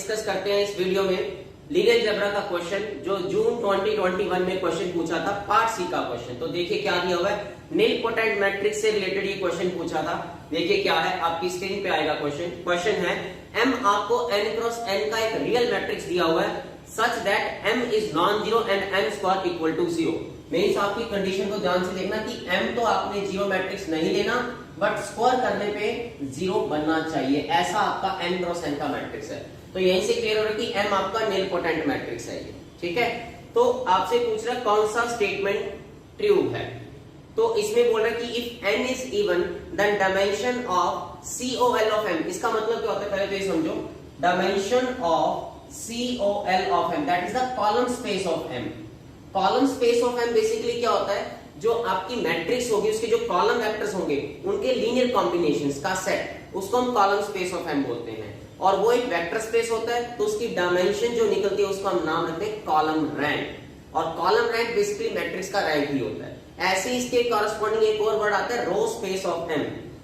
Discuss करते हैं इस वीडियो में लीनियर अलजेब्रा का क्वेश्चन जो जून 2021 में क्वेश्चन पूछा था, पार्ट सी का क्वेश्चन। तो देखिए क्या दिया हुआ है, नीलपोटेंट मैट्रिक्स से रिलेटेड ये क्वेश्चन पूछा था। देखिए क्या है, आपकी स्क्रीन पे आएगा क्वेश्चन है M आपको n क्रॉस n का एक रियल मैट्रिक्स दिया हुआ है such that M is non zero and m square equal to zero. Means आपकी कंडीशन को ध्यान से देखना कि M तो आपने जीरो मैट्रिक्स नहीं लेना, बट स्क्वायर करने पे जीरो बनना चाहिए, ऐसा आपका n क्रॉस n का मैट्रिक्स है। तो यहीं से क्लियर हो रहा है कि M आपका नीलपोटेंट मैट्रिक्स है ये, ठीक है। तो आपसे पूछ रहा है कौन सा स्टेटमेंट ट्रू है। तो इसमें बोल रहा है कि if n is even then dimension of COL of M। इसका मतलब क्या होता है, पहले तो ये समझो, dimension of COL of M that is the column space of M। Column space of M basically क्या होता है, जो आपकी मैट्रिक्स होगी उसके जो कॉलम वेक्टर्स होंगे उनके लीनियर कॉम्बिनेशंस का सेट, उसको हम कॉलम स्पेस ऑफ M बोलते हैं। और वो एक वेक्टर स्पेस होता है, तो उसकी डायमेंशन जो निकलती है उसको हम नाम रखते हैं कॉलम रैंक। और कॉलम रैंक बेसिकली मैट्रिक्स का रैंक ही होता है। ऐसे इसके कॉरेस्पॉन्डिंग एक और वर्ड आता है रो स्पेस ऑफ M।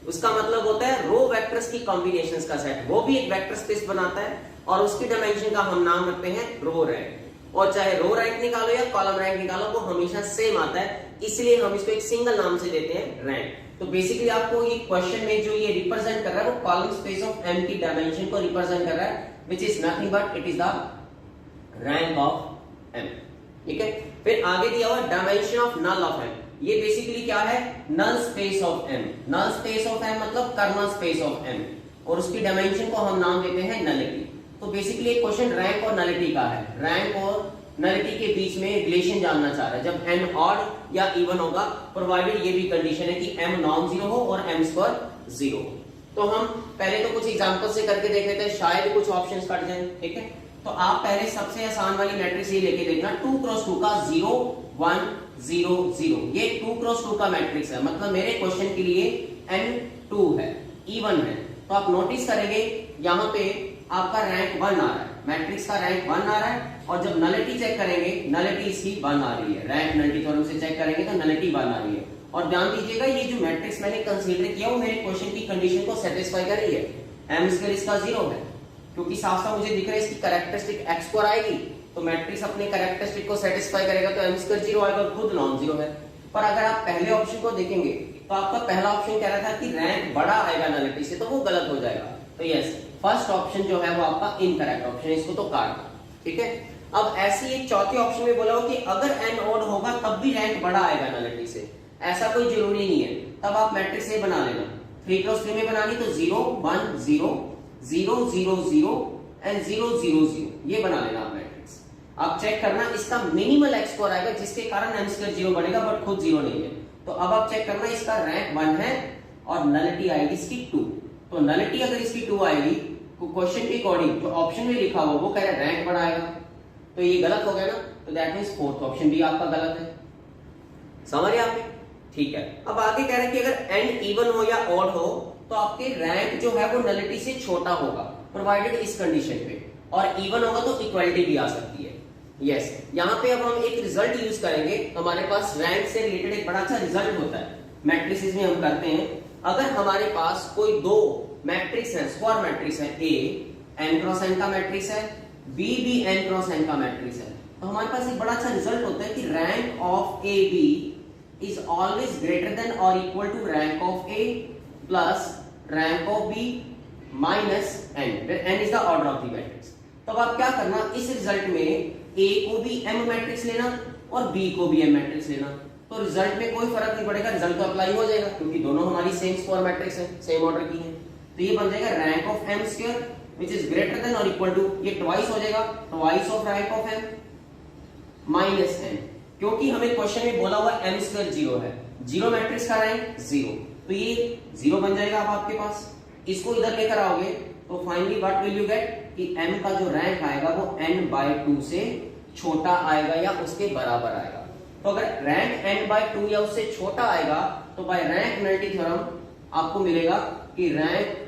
उसका मतलब होता है रो वेक्टर्स की कॉम्बिनेशंस का सेट, वो भी एक वेक्टर स्पेस बनाता है और उसकी डायमेंशन का हम नाम रखते हैं रो रैंक। और चाहे रो रैंक निकालो या कॉलम रैंक निकालो, वो हमेशा सेम आता है, इसलिए हम इसको एक सिंगल नाम से देते हैं रैंक। तो बेसिकली आपको ये क्वेश्चन में जो ये रिप्रेजेंट कर रहा है वो कॉलम स्पेस ऑफ M की डायमेंशन को रिप्रेजेंट कर रहा है, which is nothing but it is the rank of M, ठीक है। फिर आगे दिया हुआ dimension of null of M। ये बेसिकली क्या है, null space of M। Null space of M मतलब कर्नल स्पेस ऑफ M, और उसकी डायमेंशन को हम नाम देते हैं नलिटी। तो बेसिकली एक क्वेश्चन रैंक और नलिटी का है। रैंक और नलिटी के बीच में रिलेशन जानना चाह रहा है जब n ऑड या इवन होगा, प्रोवाइडेड ये भी कंडीशन है कि m नॉन जीरो हो और m स्क्वायर जीरो हो। तो हम पहले तो कुछ एग्जांपल से करके देख लेते हैं, शायद कुछ ऑप्शंस कट जाएं, ठीक है। तो आप पहले सबसे आसान वाली मैट्रिक्स ये लेके देखना, 2 क्रॉस 2 का 0 1 0 0। ये 2 क्रॉस 2 का मैट्रिक्स है, मतलब मेरे क्वेश्चन के लिए n 2 है, इवन है। तो आप नोटिस करेंगे यहाँ पे आपका रैंक 1 आ रहा है, मैट्रिक्स का रैंक 1 आ रहा है। और जब नलिटी चेक करेंगे, नलिटी इसकी 1 आ रही है, रैंक नलिटी थ्योरम से चेक करेंगे तो नलिटी 1 आ रही है। और ध्यान दीजिएगा ये जो मैट्रिक्स मैंने कंसीडर किया वो मेरे क्वेश्चन की कंडीशन को सेटिस्फाई कर रही है। m स्क्वायर इसका 0 है, क्योंकि साफ साफ मुझे दिख रहा है इसकी कैरेक्टरिस्टिक x स्क्वायर आएगी, तो मैट्रिक्स अपने कैरेक्टरिस्टिक को सेटिस्फाई करेगा, तो m स्क्वायर 0 आएगा, खुद नॉन जीरो है। पर अगर आप पहले ऑप्शन को देखेंगे तो आपका पहला ऑप्शन कह रहा था कि रैंक बड़ा आएगा नलिटी से, तो वो गलत हो जाएगा। तो यस, फर्स्ट ऑप्शन जो है वो आपका इनकरेक्ट ऑप्शन है, इसको तो काट दो, ठीक है। अब ऐसी एक चौथे ऑप्शन में बोला हो कि अगर n ऑड होगा तब भी रैंक बड़ा आएगा नलिटी से, ऐसा कोई जरूरी नहीं है। तब आप मैट्रिक्स ए बना लेना, 3 क्रॉस 3 में बनानी तो 0 1 0 0 0 0 एंड 0 0 0, ये बना लेना आप मैट्रिक्स। आप चेक करना इसका मिनिमल x स्क्वायर आएगा, जिसके कारण m स्क्वायर 0 बनेगा, बट खुद 0 नहीं है। तो अब आप चेक करना इसका रैंक 1 है और नलिटी आएगी इसकी 2। तो नलिटी अगर इसकी 2 आएगी तो क्वेश्चन के अकॉर्डिंग जो ऑप्शन में लिखा हुआ वो कह रहा है रैंक बड़ा आएगा, तो ये गलत हो गया ना। तो दैट मींस फोर्थ ऑप्शन भी आपका गलत है, समझ रहे आपने, ठीक है। अब आगे कह रहे हैं कि अगर n इवन हो या ऑड हो तो आपके रैंक जो है वो नलिटी से छोटा होगा, प्रोवाइडेड इस कंडीशन पे, और इवन होगा तो इक्वालिटी भी आ सकती है। यस, यहाँ पे अब हम एक रिजल्ट यूज करेंगे, हमारे पास रैंक से रिलेटेड एक बड़ा अच्छा रिजल्ट होता है मैट्रिसेस में, हम करते हैं। अगर हमारे पास कोई दो मैट्रिक्स है, स्क्वायर मैट्रिक्स है, A n क्रॉस n का मैट्रिक्स है, B भी n क्रॉस n का मैट्रिक्स है, तो हमारे पास एक बड़ा अच्छा रिजल्ट होता है कि rank of AB is always greater than और equal to rank of A plus rank of B minus n, where n is the order of the matrix. तो अब आप क्या करना, इस रिजल्ट में A को भी m मैट्रिक्स लेना और B को भी m मैट्रिक्स लेना, तो रिजल्ट में कोई फर्क नहीं पड़ेगा, रिजल्ट तो अप्लाई हो जाएगा क्योंकि दोनों हमारी सेम स्क्वायर मैट्रिक्स है, सेम ऑर्डर की है। तो ये बन जाएगा rank of m square which is greater than or equal to, ये ट्वाइस हो जाएगा, twice of rank of m minus n, क्योंकि हमें क्वेश्चन में बोला हुआ m स्क्वायर 0 है, 0 मैट्रिक्स का रैंक 0, तो ये 0 बन जाएगा। अब आपके पास इसको इधर लेकर आओगे तो finally what will you get कि m का जो रैंक आएगा वो n/2 से छोटा आएगा या उसके बराबर आएगा। तो अगर रैंक n/2 या उससे छोटा आएगा तो बाय रैंक नलिटी थ्योरम आपको मिलेगा कि rank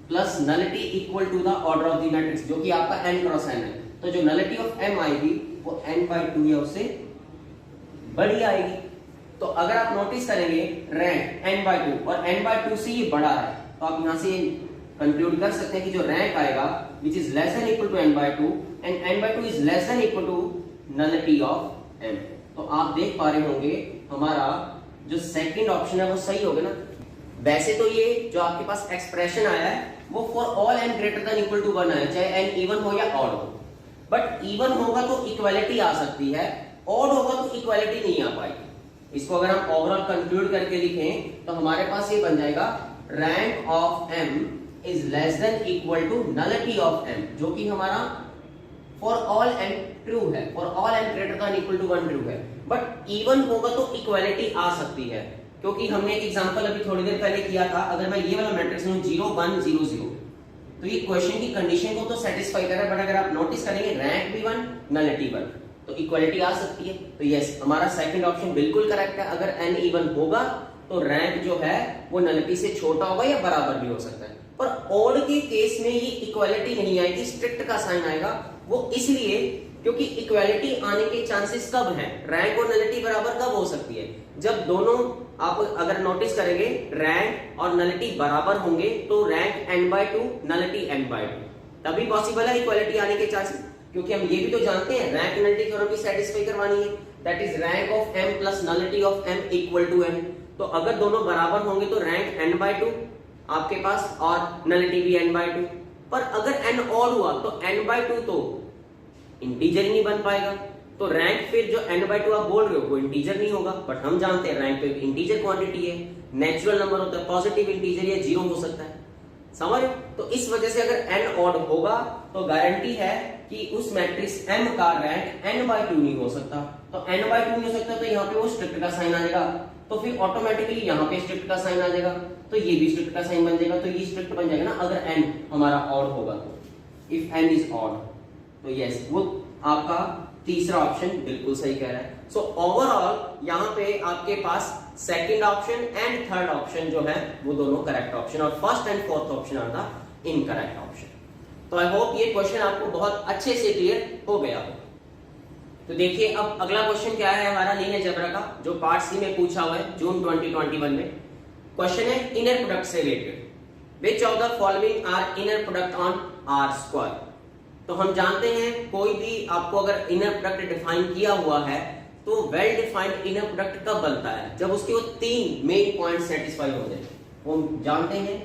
plus nullity equal to the order of the matrix, जो कि आपका n क्रॉस n है। तो जो नलिटी ऑफ m आएगी वो n/2 या उससे बड़ी आएगी। तो अगर आप नोटिस करेंगे रैंक n/2 और n/2 से ये बड़ा है, तो आप यहां से कंक्लूड कर सकते हैं कि जो रैंक आएगा which is less than equal to n/2 and n/2 is less than equal to nullity of m। तो आप देख पा रहे होंगे हमारा जो सेकंड ऑप्शन है वो सही होगा ना। वैसे तो ये जो आपके पास एक्सप्रेशन आया है वो for all n greater than equal to 1 आया, चाहे n इवन हो या ऑड हो। बट इवन होगा तो इक्वालिटी आ सकती है, ऑड होगा तो इक्वालिटी नहीं आ पाएगी। इसको अगर हम ओवरऑल कंक्लूड करके लिखें तो हमारे पास ये बन जाएगा rank of m is less than equal to nullity of m, जो कि हमारा फॉर ऑल n ट्रू है, for all n greater than equal to 1 true है। बट इवन होगा तो इक्वालिटी आ सकती है, क्योंकि हमने एक एग्जांपल अभी थोड़ी देर पहले किया था। अगर मैं ये वाला मैट्रिक्स लूं 0 1 0 0 तो ये क्वेश्चन की कंडीशन को तो सेटिस्फाई कर रहा है, बट अगर आप नोटिस करेंगे रैंक भी 1 नलिटी 1 तो इक्वालिटी आ सकती है। तो यस, हमारा सेकंड ऑप्शन बिल्कुल करेक्ट है। अगर n इवन होगा तो रैंक जो है वो नलिटी से छोटा होगा या बराबर भी हो सकता है। पर ऑड के केस में ये इक्वालिटी नहीं आएगी, स्ट्रिक्ट का साइन आएगा। वो इसलिए क्योंकि इक्वालिटी आने के चांसेस कब हैं, रैंक और नलिटी बराबर कब हो सकती है, जब दोनों आप अगर नोटिस करेंगे रैंक और नलिटी बराबर होंगे तो रैंक n/2 नलिटी n/2, तभी पॉसिबल है इक्वालिटी आने के चांसेस। क्योंकि हम ये भी तो जानते हैं रैंक नलिटी थ्योरम भी सेटिस्फाई करवानी है, that is rank of m plus nullity of m equal to m। तो अगर दोनों बराबर होंगे तो रैंक n/2 आपके पास और नलिटी भी n/2। पर अगर n ऑड हुआ तो n/2 तो इंटीजर ही नहीं बन पाएगा, तो रैंक फिर जो n/2 आप बोल रहे हो वो इंटीजर नहीं होगा। बट हम जानते हैं रैंक तो एक इंटीजर क्वांटिटी है, नेचुरल नंबर होता है, पॉजिटिव इंटीजर या जीरो हो सकता है, समझ। तो इस वजह से अगर n ऑड होगा तो गारंटी है कि उस मैट्रिक्स m का रैंक n/2 नहीं हो सकता। तो n/2 नहीं हो सकता तो यहाँ पे वो स्ट्रिक्ट का साइन आ जाएगा, तो फिर ऑटोमेटिकली यहाँ पे स्ट्रिक्ट का साइन आ जाएगा, तो ये भी स्ट्रिक्ट का साइन बन जाएगा। तो ये स्ट्रिक्ट बन जाएगा ना अगर n हमारा ऑड होगा तो, इफ n इज ऑड। तो यस, वो आपका तीसरा ऑप्शन बिल्कुल सही कह रहा है। सो ओवरऑल यहाँ पे आपके पास second option and third option जो है वो दोनों करेक्ट ऑप्शन, और first and fourth option are the incorrect option. तो आई होप ये क्वेश्चन आपको बहुत अच्छे से क्लियर हो गया हो। तो देखिए अब अगला क्वेश्चन क्या है हमारा लीनियर अलजेब्रा का, जो पार्ट सी में पूछा हुआ है जून 2021 में। क्वेश्चन है इनर प्रोडक्ट से related, which of the following are inner product on R square. तो हम जानते हैं कोई भी आपको अगर इनर प्रोडक्ट डिफाइन किया हुआ है तो वेल डिफाइंड इनर प्रोडक्ट कब बनता है, जब उसके वो तीन मेन पॉइंट सेटिस्फाई हो जाए। वो जानते हैं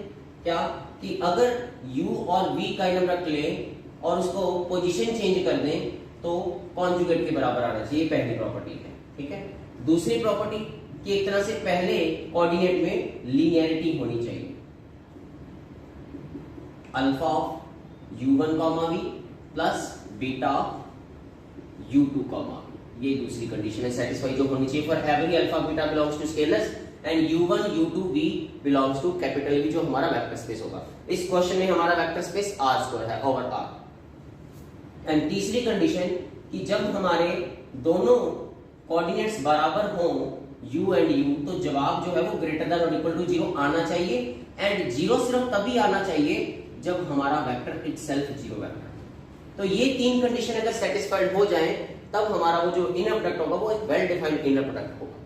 क्या कि अगर u और v का इनर प्रोडक्ट लें और उसको पोजीशन चेंज कर दें तो कॉन्जुगेट के बराबर आना चाहिए, पहली प्रॉपर्टी है, ठीक है। दूसरी प्रॉपर्टी कि एक तरह से पहले कोऑर्डिनेट में लीनियरिटी होनी चाहिए, alpha of u1, v plus beta u2, ये दूसरी कंडीशन है सेटिस्फाई जो होनी चाहिए for every alpha beta belongs to scalars and u1 u2 v belongs to capital V, जो हमारा वेक्टर स्पेस होगा। इस क्वेश्चन में हमारा वेक्टर स्पेस R² है ओवर R। एंड तीसरी कंडीशन कि जब हमारे दोनों कोऑर्डिनेट्स बराबर हों u एंड u, तो जवाब जो है वो ग्रेटर देन और इक्वल टू 0 आना चाहिए, एंड 0 सिर्फ तभी आना चाहिए जब हमारा वेक्टर इटसेल्फ 0 वेक्टर। तो ये तीन कंडीशन अगर सेटिस्फाइड हो जाएं तब हमारा वो जो इनर प्रोडक्ट होगा वो एक वेल डिफाइंड इनर प्रोडक्ट होगा,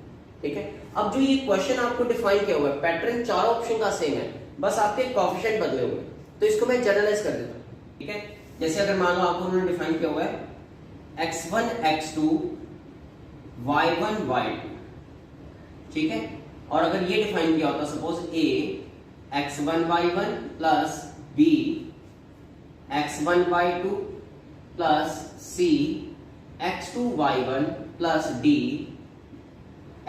ठीक है। अब जो ये क्वेश्चन आपको डिफाइन किया हुआ है, पैटर्न चारों ऑप्शन का सेम है, बस आपके कोएफिशिएंट बदले हुए हैं। तो इसको मैं जनरलाइज कर देता हूं, ठीक है। जैसे अगर मान लो आपको उन्होंने डिफाइन किया हुआ है x1 x2 y1 y2, ठीक है। और अगर ये डिफाइन किया होता suppose a x1 y1 plus b x1 y2 plus c x2 y1 plus d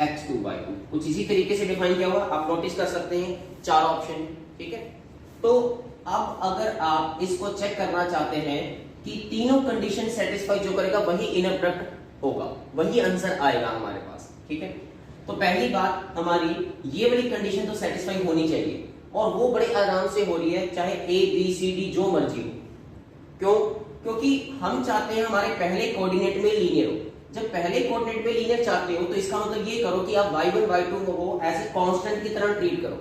x2 y2, कुछ इसी तरीके से डिफाइन किया हुआ आप नोटिस कर सकते हैं चार ऑप्शन, ठीक है। तो अब अगर आप इसको चेक करना चाहते हैं कि तीनों कंडीशन सेटिस्फाई जो करेगा वही इनर प्रोडक्ट होगा, वही आंसर आएगा हमारे पास, ठीक है। तो पहली बात हमारी ये वाली कंडीशन तो सेटिस्फाई होनी चाहिए, और वो बड़े आराम से हो रही है चाहे a b c d जो मर्जी हो। क्यों? क्योंकि हम चाहते हैं हमारे पहले कोऑर्डिनेट में लीनियर हो। जब पहले कोऑर्डिनेट में लीनियर चाहते हो तो इसका मतलब ये करो कि आप y1 y2 को एज ए कांस्टेंट की तरह ट्रीट करो।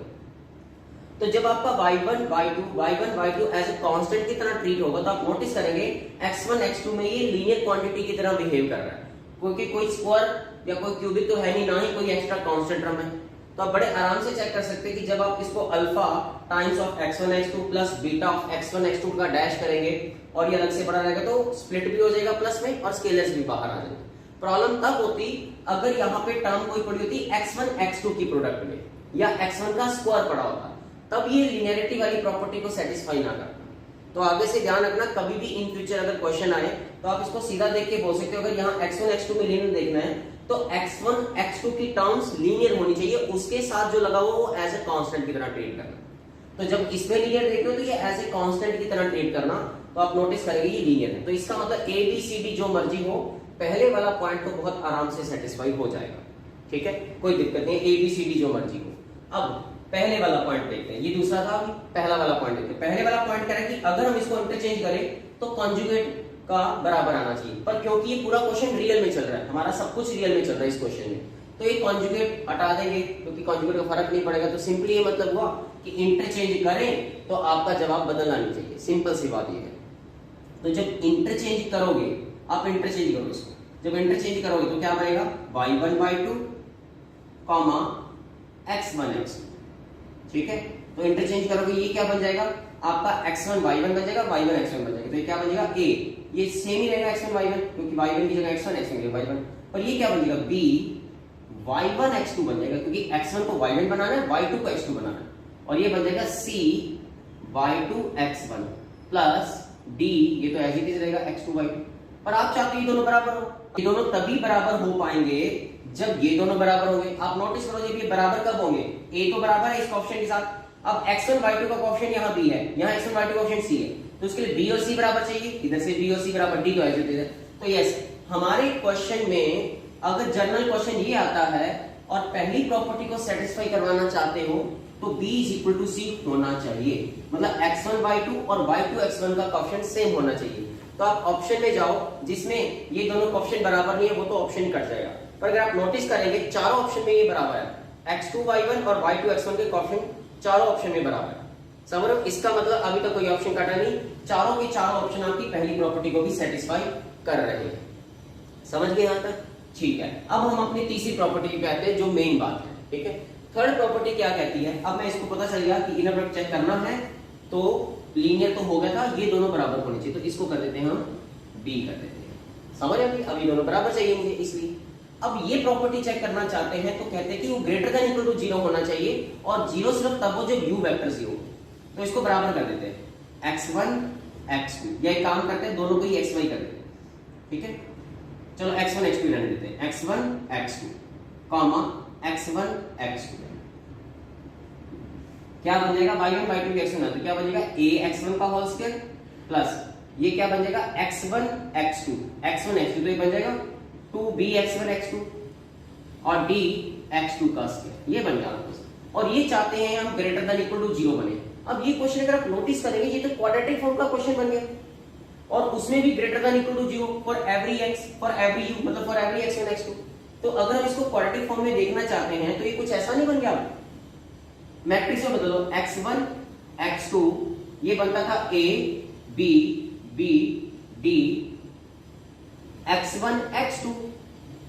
तो जब आपका y1 y2 as a constant की तरह ट्रीट होगा तो आप नोटिस करेंगे x1 x2 में ये लीनियर क्वांटिटी की तरह बिहेव कर रहा है, क्योंकि कोई स्क्वायर या कोई क्यूबिक तो है नहीं, ना ही कोई एक्स्ट्रा कांस्टेंट टर्म है। तो आप बड़े आराम से चेक कर सकते हैं कि जब आप इसको alpha times of x1 x2 plus beta of x1 x2 का डैश करेंगे और ये अलग से बड़ा रहेगा तो स्प्लिट भी हो जाएगा प्लस में और स्केलर्स भी बाहर आ जाएंगे। प्रॉब्लम तब होती अगर यहाँ पे टर्म कोई पड़ी होती x1 x2 की प्रोडक्ट में या x1 का स्क्वायर पड़ा होता, तब ये लिनियरिटी वाली प्रॉपर्टी को सेटिस्फाई ना करता। तो आगे से ध्यान रखना, कभी भी इन फ्यूचर अगर क्वेश्चन आए तो आप इसको सीधा देख के बोल सकते हो अगर यहाँ x1 x2 में लिनियर देखना है तो x1 x2 की टर्म्स लीनियर होनी चाहिए, उसके साथ जो लगा हुआ वो एज ए कांस्टेंट की तरह ट्रीट करना। तो जब इसमें लीनियर देख रहे हो तो ये एज ए कांस्टेंट की तरह ट्रीट करना, तो आप नोटिस करेंगे ये लीनियर है। तो इसका मतलब ए बी सी डी जो मर्जी हो, पहले वाला पॉइंट तो बहुत आराम से सेटिस्फाई हो जाएगा। ठीक है, कोई दिक्कत नहीं, ए बी सी डी जो मर्जी हो। अब पहले वाला पॉइंट देखते हैं, ये दूसरा था, पहला वाला पॉइंट देखते हैं। पहले वाला पॉइंट कह रहा है कि अगर हम इसको इंटरचेंज करें तो कॉन्जुगेट का बराबर आना चाहिए, पर क्योंकि ये पूरा क्वेश्चन रियल में चल रहा है, हमारा सब कुछ रियल में चल रहा है इस क्वेश्चन में, तो ये कॉन्जुगेट हटा देंगे क्योंकि कॉन्जुगेट का फर्क नहीं पड़ेगा। तो सिंपली ये मतलब हुआ कि इंटरचेंज करें तो आपका जवाब बदलना नहीं चाहिए, सिंपल सी बात ये है। तो जब इंटरचेंज करोगे, आप इंटरचेंज करो इसको, जब इंटरचेंज करोगे तो क्या बनेगा y1 y2 comma x1 x2। ठीक है, तो इंटरचेंज करोगे ये क्या बन जाएगा आपका x1 y1 बन जाएगा, y1 x1 बन जाएगा। तो ये क्या बन जाएगा a, ये सेम ही रहेगा x1 y1 क्योंकि y1 की जगह x1 x1 की जगह y1। और ये क्या बन जाएगा b y1 x2 बन जाएगा क्योंकि x1 को y1 बनाना है, y2 को x2 बनाना है। और ये बन जाएगा c y2 x1 plus d, ये तो एज इट इज रहेगा x2 y2। पर आप चाहते हो ये दोनों बराबर हो, ये दोनों तभी बराबर हो पाएंगे जब ये दोनों बराबर होंगे। आप नोटिस करो जब ये बराबर कब होंगे, a तो बराबर है इस कोएफिशिएंट के साथ। अब x1 y2 का कोएफिशिएंट यहाँ b है, यहाँ x1 y2 का कोएफिशिएंट c है, तो इसके लिए b और c बराबर चाहिए, इधर से b और c बराबर, d तो एज इट इज है। तो यस, हमारे क्वेश्चन में अगर जनरल क्वेश्चन ये आता है और पहली प्रॉपर्टी को सेटिस्फाई करवाना चाहते हो तो b = c होना चाहिए, मतलब x1 y2 और y2 x1 का कोएफिशिएंट सेम होना चाहिए। तो आप ऑप्शन में जाओ जिसमें ये दोनों कोएफिशिएंट बराबर नहीं है, वो तो ऑप्शन कट जाएगा। पर अगर आप नोटिस करेंगे चारों ऑप्शन में ये बराबर है, x2 y1 और y2 x1 के कोएफिशिएंट चारों ऑप्शन में बराबर है। समझ रहे हो, इसका मतलब अभी तक कोई ऑप्शन कटा नहीं, चारों के चारों ऑप्शन आपकी पहली प्रॉपर्टी को भी सेटिस्फाई कर रहे हैं। समझ गए यहां तक? ठीक है, अब हम अपनी तीसरी प्रॉपर्टी की कहते हैं जो मेन बात है। ठीक है, थर्ड प्रॉपर्टी क्या कहती है, अब मैं इसको पता चल गया कि इनर प्रोडक्ट चेक करना है तो लीनियर तो हो गया था, ये दोनों बराबर होने चाहिए, तो इसको कर देते हैं हम b कर देते हैं। समझ रहे हैं, अब ये दोनों बराबर चाहिए मुझे, इसलिए अब ये प्रॉपर्टी चेक करना चाहते हैं तो कहते हैं कि वो ग्रेटर देन इक्वल टू 0 होना चाहिए और 0 सिर्फ तब हो जब u वेक्टर 0। तो इसको बराबर कर देते हैं x1 x2, या एक काम करते हैं दोनों को ही xy कर देते हैं। ठीक है, चलो x1 x2 रहने देते हैं, x1 x2 comma x1 x2 क्या बन जाएगा y1 y2 की x1 है तो क्या बन जाएगा a x1 का होल स्क्वायर प्लस ये क्या बन जाएगा x1 x2 तो ये बन जाएगा 2b x1 x2 और d x2 का स्क्वायर, ये बन जाएगा। और ये चाहते हैं हम ग्रेटर देन इक्वल टू 0 बने। अब ये क्वेश्चन अगर आप नोटिस करेंगे ये तो क्वाड्रेटिक फॉर्म का क्वेश्चन बन गया और उसमें भी greater than equal to 0 for every x for every u, मतलब फॉर एवरी x1 x2। तो अगर हम इसको क्वाड्रेटिक फॉर्म में देखना चाहते हैं तो ये कुछ ऐसा नहीं बन गया, मैट्रिक्स में बदलो x1 x2 ये बनता था a b b d x1 x2।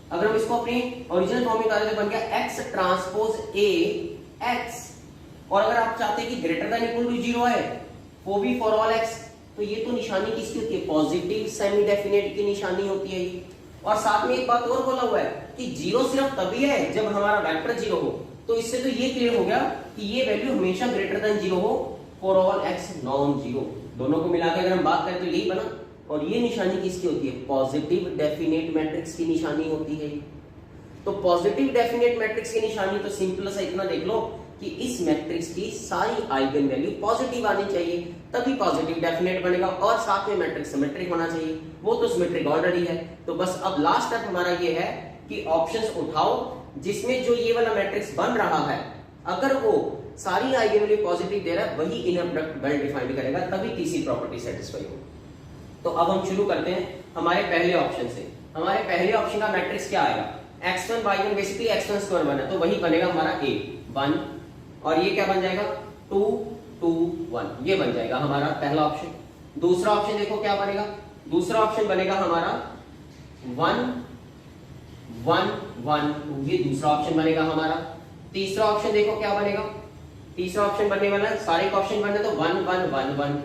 अगर हम इसको अपनी ओरिजिनल फॉर्म में डालें तो बन गया x ट्रांसपोज a x। और अगर आप चाहते हैं कि ग्रेटर देन इक्वल टू 0 है वो भी फॉर ऑल x, तो ये तो निशानी किसकी होती है, पॉजिटिव सेमी डेफिनेट की निशानी होती है ये। और साथ में एक बात और बोला हुआ है कि 0 सिर्फ तभी है जब हमारा वेक्टर 0 हो। तो इससे तो ये क्लियर हो गया कि ये वैल्यू हमेशा ग्रेटर देन 0 हो फॉर ऑल x नॉन 0। दोनों को मिला के अगर हम बात करें तो यही बना। और ये निशानी किसकी होती है, पॉजिटिव डेफिनेट मैट्रिक्स की निशानी होती है। तो पॉजिटिव डेफिनेट मैट्रिक्स की निशानी तो सिंपल सा इतना देख लो कि इस मैट्रिक्स की सारी आइगन वैल्यू पॉजिटिव आनी चाहिए, तभी पॉजिटिव डेफिनेट बनेगा। और साथ में मैट्रिक्स सिमेट्रिक होना चाहिए, वो तो सिमेट्रिक ऑलरेडी है। तो बस अब लास्ट स्टेप हमारा ये है कि ऑप्शंस उठाओ जिसमें जो ये वाला मैट्रिक्स बन रहा है अगर वो सारी आइगन वैल्यू पॉजिटिव दे रहा है वही इनर प्रोडक्ट वेल डिफाइंड करेगा, तभी तीसरी प्रॉपर्टी सेटिस्फाई होगी। तो अब हम शुरू करते हैं हमारे पहले ऑप्शन से। हमारे पहले ऑप्शन का मैट्रिक्स क्या आएगा, x1 y1 basically x1 square 1 है तो वही बनेगा हमारा a 1 और ये क्या बन जाएगा 2 2 1, ये बन जाएगा हमारा पहला ऑप्शन। दूसरा ऑप्शन देखो क्या बनेगा, दूसरा ऑप्शन बनेगा हमारा 1 1 1 2, ये दूसरा ऑप्शन बनेगा हमारा। तीसरा ऑप्शन देखो क्या बनेगा, तीसरा ऑप्शन बनने वाला है, सारे ऑप्शन बने तो 1 1 1 1,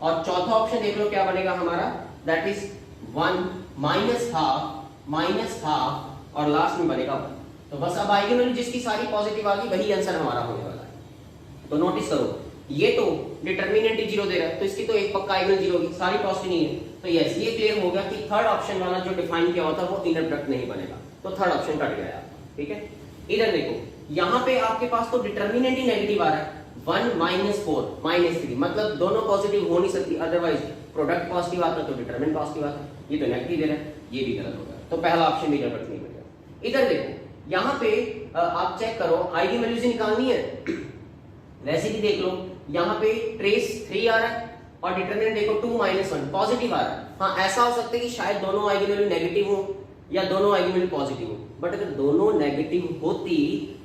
और चौथा ऑप्शन देख लो क्या बनेगा हमारा, दैट इज 1 माइनस हाफ और लास्ट में बनेगा 1। तो बस अब आइगन वैल्यू जिसकी सारी पॉजिटिव आ गई वही आंसर हमारा होने वाला है। तो नोटिस करो ये तो डिटरमिनेंट ही 0 दे रहा है तो इसकी तो एक पक्का आइगन 0 होगी, सारी पॉजिटिव नहीं है। तो यस ये क्लियर हो गया कि थर्ड ऑप्शन वाला जो डिफाइन किया होता है वो इनर प्रोडक्ट नहीं बनेगा, तो थर्ड ऑप्शन कट गया आपका। ठीक है, इधर देखो यहाँ पे आपके पास तो डिटरमिनेंट ही नेगेटिव आ रहा है, 1 -4 -3, मतलब दोनों पॉजिटिव हो नहीं सकती, अदरवाइज प्रोडक्ट पॉजिटिव आता तो डिटरमिनेंट पॉजिटिव आता, ये तो नेगेटिव दे रहा है, ये भी गलत होगा, तो पहला ऑप्शन भी गलत नहीं बनेगा। इधर देखो यहाँ पे आप चेक करो आइगन वैल्यूज निकालनी है, वैसे भी देख लो यहाँ पे ट्रेस 3 आ रहा है और डिटरमिनेंट देखो 2 -1 पॉजिटिव आ रहा है। हाँ ऐसा हो सकता है कि शायद दोनों आइगन वैल्यू नेगेटिव हो या दोनों आइगन वैल्यू पॉजिटिव हो, बट अगर दोनों नेगेटिव होती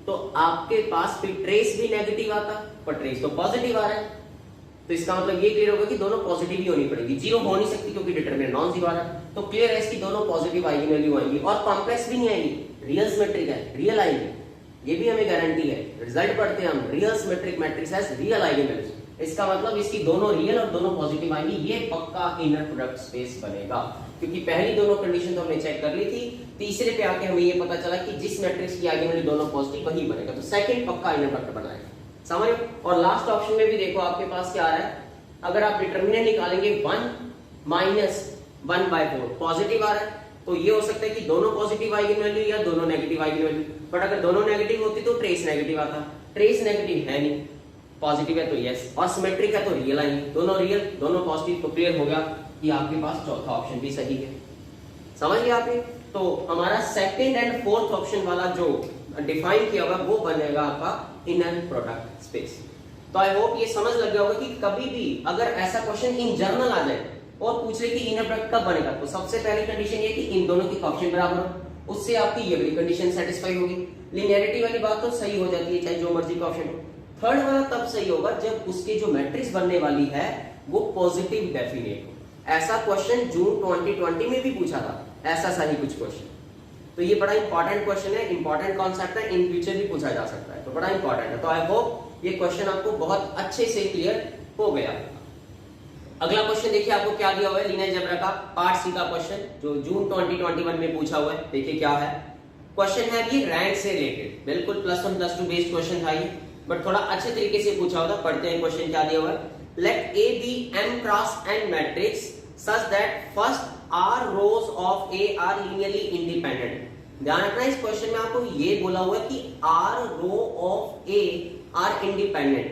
तो आपके पास फिर ट्रेस भी नेगेटिव आता, पर ट्रेस तो पॉजिटिव आ रहा है, तो इसका मतलब ये क्लियर होगा कि दोनों पॉजिटिव ही होनी पड़ेगी, जीरो हो नहीं सकती क्योंकि डिटरमिनेंट नॉन जीरो आ रहा है। तो क्लियर है इसकी दोनों पॉजिटिव आइगन वैल्यू आएंगी और कॉम्प्लेक्स भी नहीं आएगी, रियल सिमेट्रिक है, रियल आएंगी, ये भी हमें गारंटी है। रिजल्ट पढ़ते हैं हम, real symmetric matrix has real eigen values, इसका मतलब इसकी दोनों रियल और दोनों पॉजिटिव आएंगी, ये पक्का इनर प्रोडक्ट स्पेस बनेगा, क्योंकि पहली दोनों कंडीशन तो हमने चेक कर ली थी, तीसरे पे आके हमें ये पता चला कि जिस मैट्रिक्स की आइगन वैल्यू दोनों पॉजिटिव वही बनेगा, तो सेकंड पक्का इनर प्रोडक्ट बनाएगा, समझ। और लास्ट ऑप्शन में भी देखो आपके पास क्या आ रहा है, अगर आप डिटरमिनेंट निकालेंगे 1 -1/4 पॉजिटिव आ रहा है, तो ये हो सकता है कि दोनों पॉजिटिव आइगन वैल्यू या दोनों नेगेटिव आइगन वैल्यू, बट अगर दोनों नेगेटिव होती तो ट्रेस नेगेटिव आता, ट्रेस नेगेटिव है नहीं, पॉजिटिव है तो यस, और सिमेट्रिक है तो रियल आएंगे, दोनों रियल दोनों पॉजिटिव, तो क्लियर हो गया कि आपके पास चौथा ऑप्शन भी सही है, समझ गए आपने। तो हमारा सेकंड एंड फोर्थ ऑप्शन वाला जो डिफाइन किया हुआ वो बनेगा आपका इनर प्रोडक्ट स्पेस। तो आई होप ये समझ लग गया होगा कि कभी भी अगर ऐसा क्वेश्चन इन जनरल आ जाए और पूछ ले कि इनर प्रोडक्ट कब बनेगा, तो सबसे पहली कंडीशन ये कि इन दोनों की कोएफिशिएंट बराबर हो, उससे आपकी ये वाली कंडीशन सेटिस्फाई होगी, लिनियरिटी वाली बात तो सही हो जाती है चाहे जो मर्जी कोएफिशिएंट हो। थर्ड वाला तब सही होगा जब उसकी जो मैट्रिक्स बनने वाली है वो पॉजिटिव डेफिनेट हो। ऐसा क्वेश्चन जून 2020 में भी पूछा था, ऐसा सही कुछ क्वेश्चन, तो ये बड़ा इंपॉर्टेंट क्वेश्चन है, इंपॉर्टेंट कॉन्सेप्ट है, इन फ्यूचर भी पूछा जा सकता है, तो बड़ा इंपॉर्टेंट है। तो आई होप ये क्वेश्चन आपको बहुत अच्छे से क्लियर हो गया। अगला क्वेश्चन देखिए आपको क्या दिया हुआ है, लीनियर अलजेब्रा का पार्ट सी का क्वेश्चन जो जून 2021 में पूछा हुआ है। देखिए क्या है क्वेश्चन, है ये रैंक से रिलेटेड, बिल्कुल +1 +2 बेस्ड क्वेश्चन था ये, बट थोड़ा अच्छे तरीके से पूछा होगा। पढ़ते हैं क्वेश्चन क्या दिया हुआ है। Let A be M cross N matrix such that first R rows of A are linearly independent। ध्यान रखना इस क्वेश्चन में आपको ये बोला हुआ है कि R row of A are independent,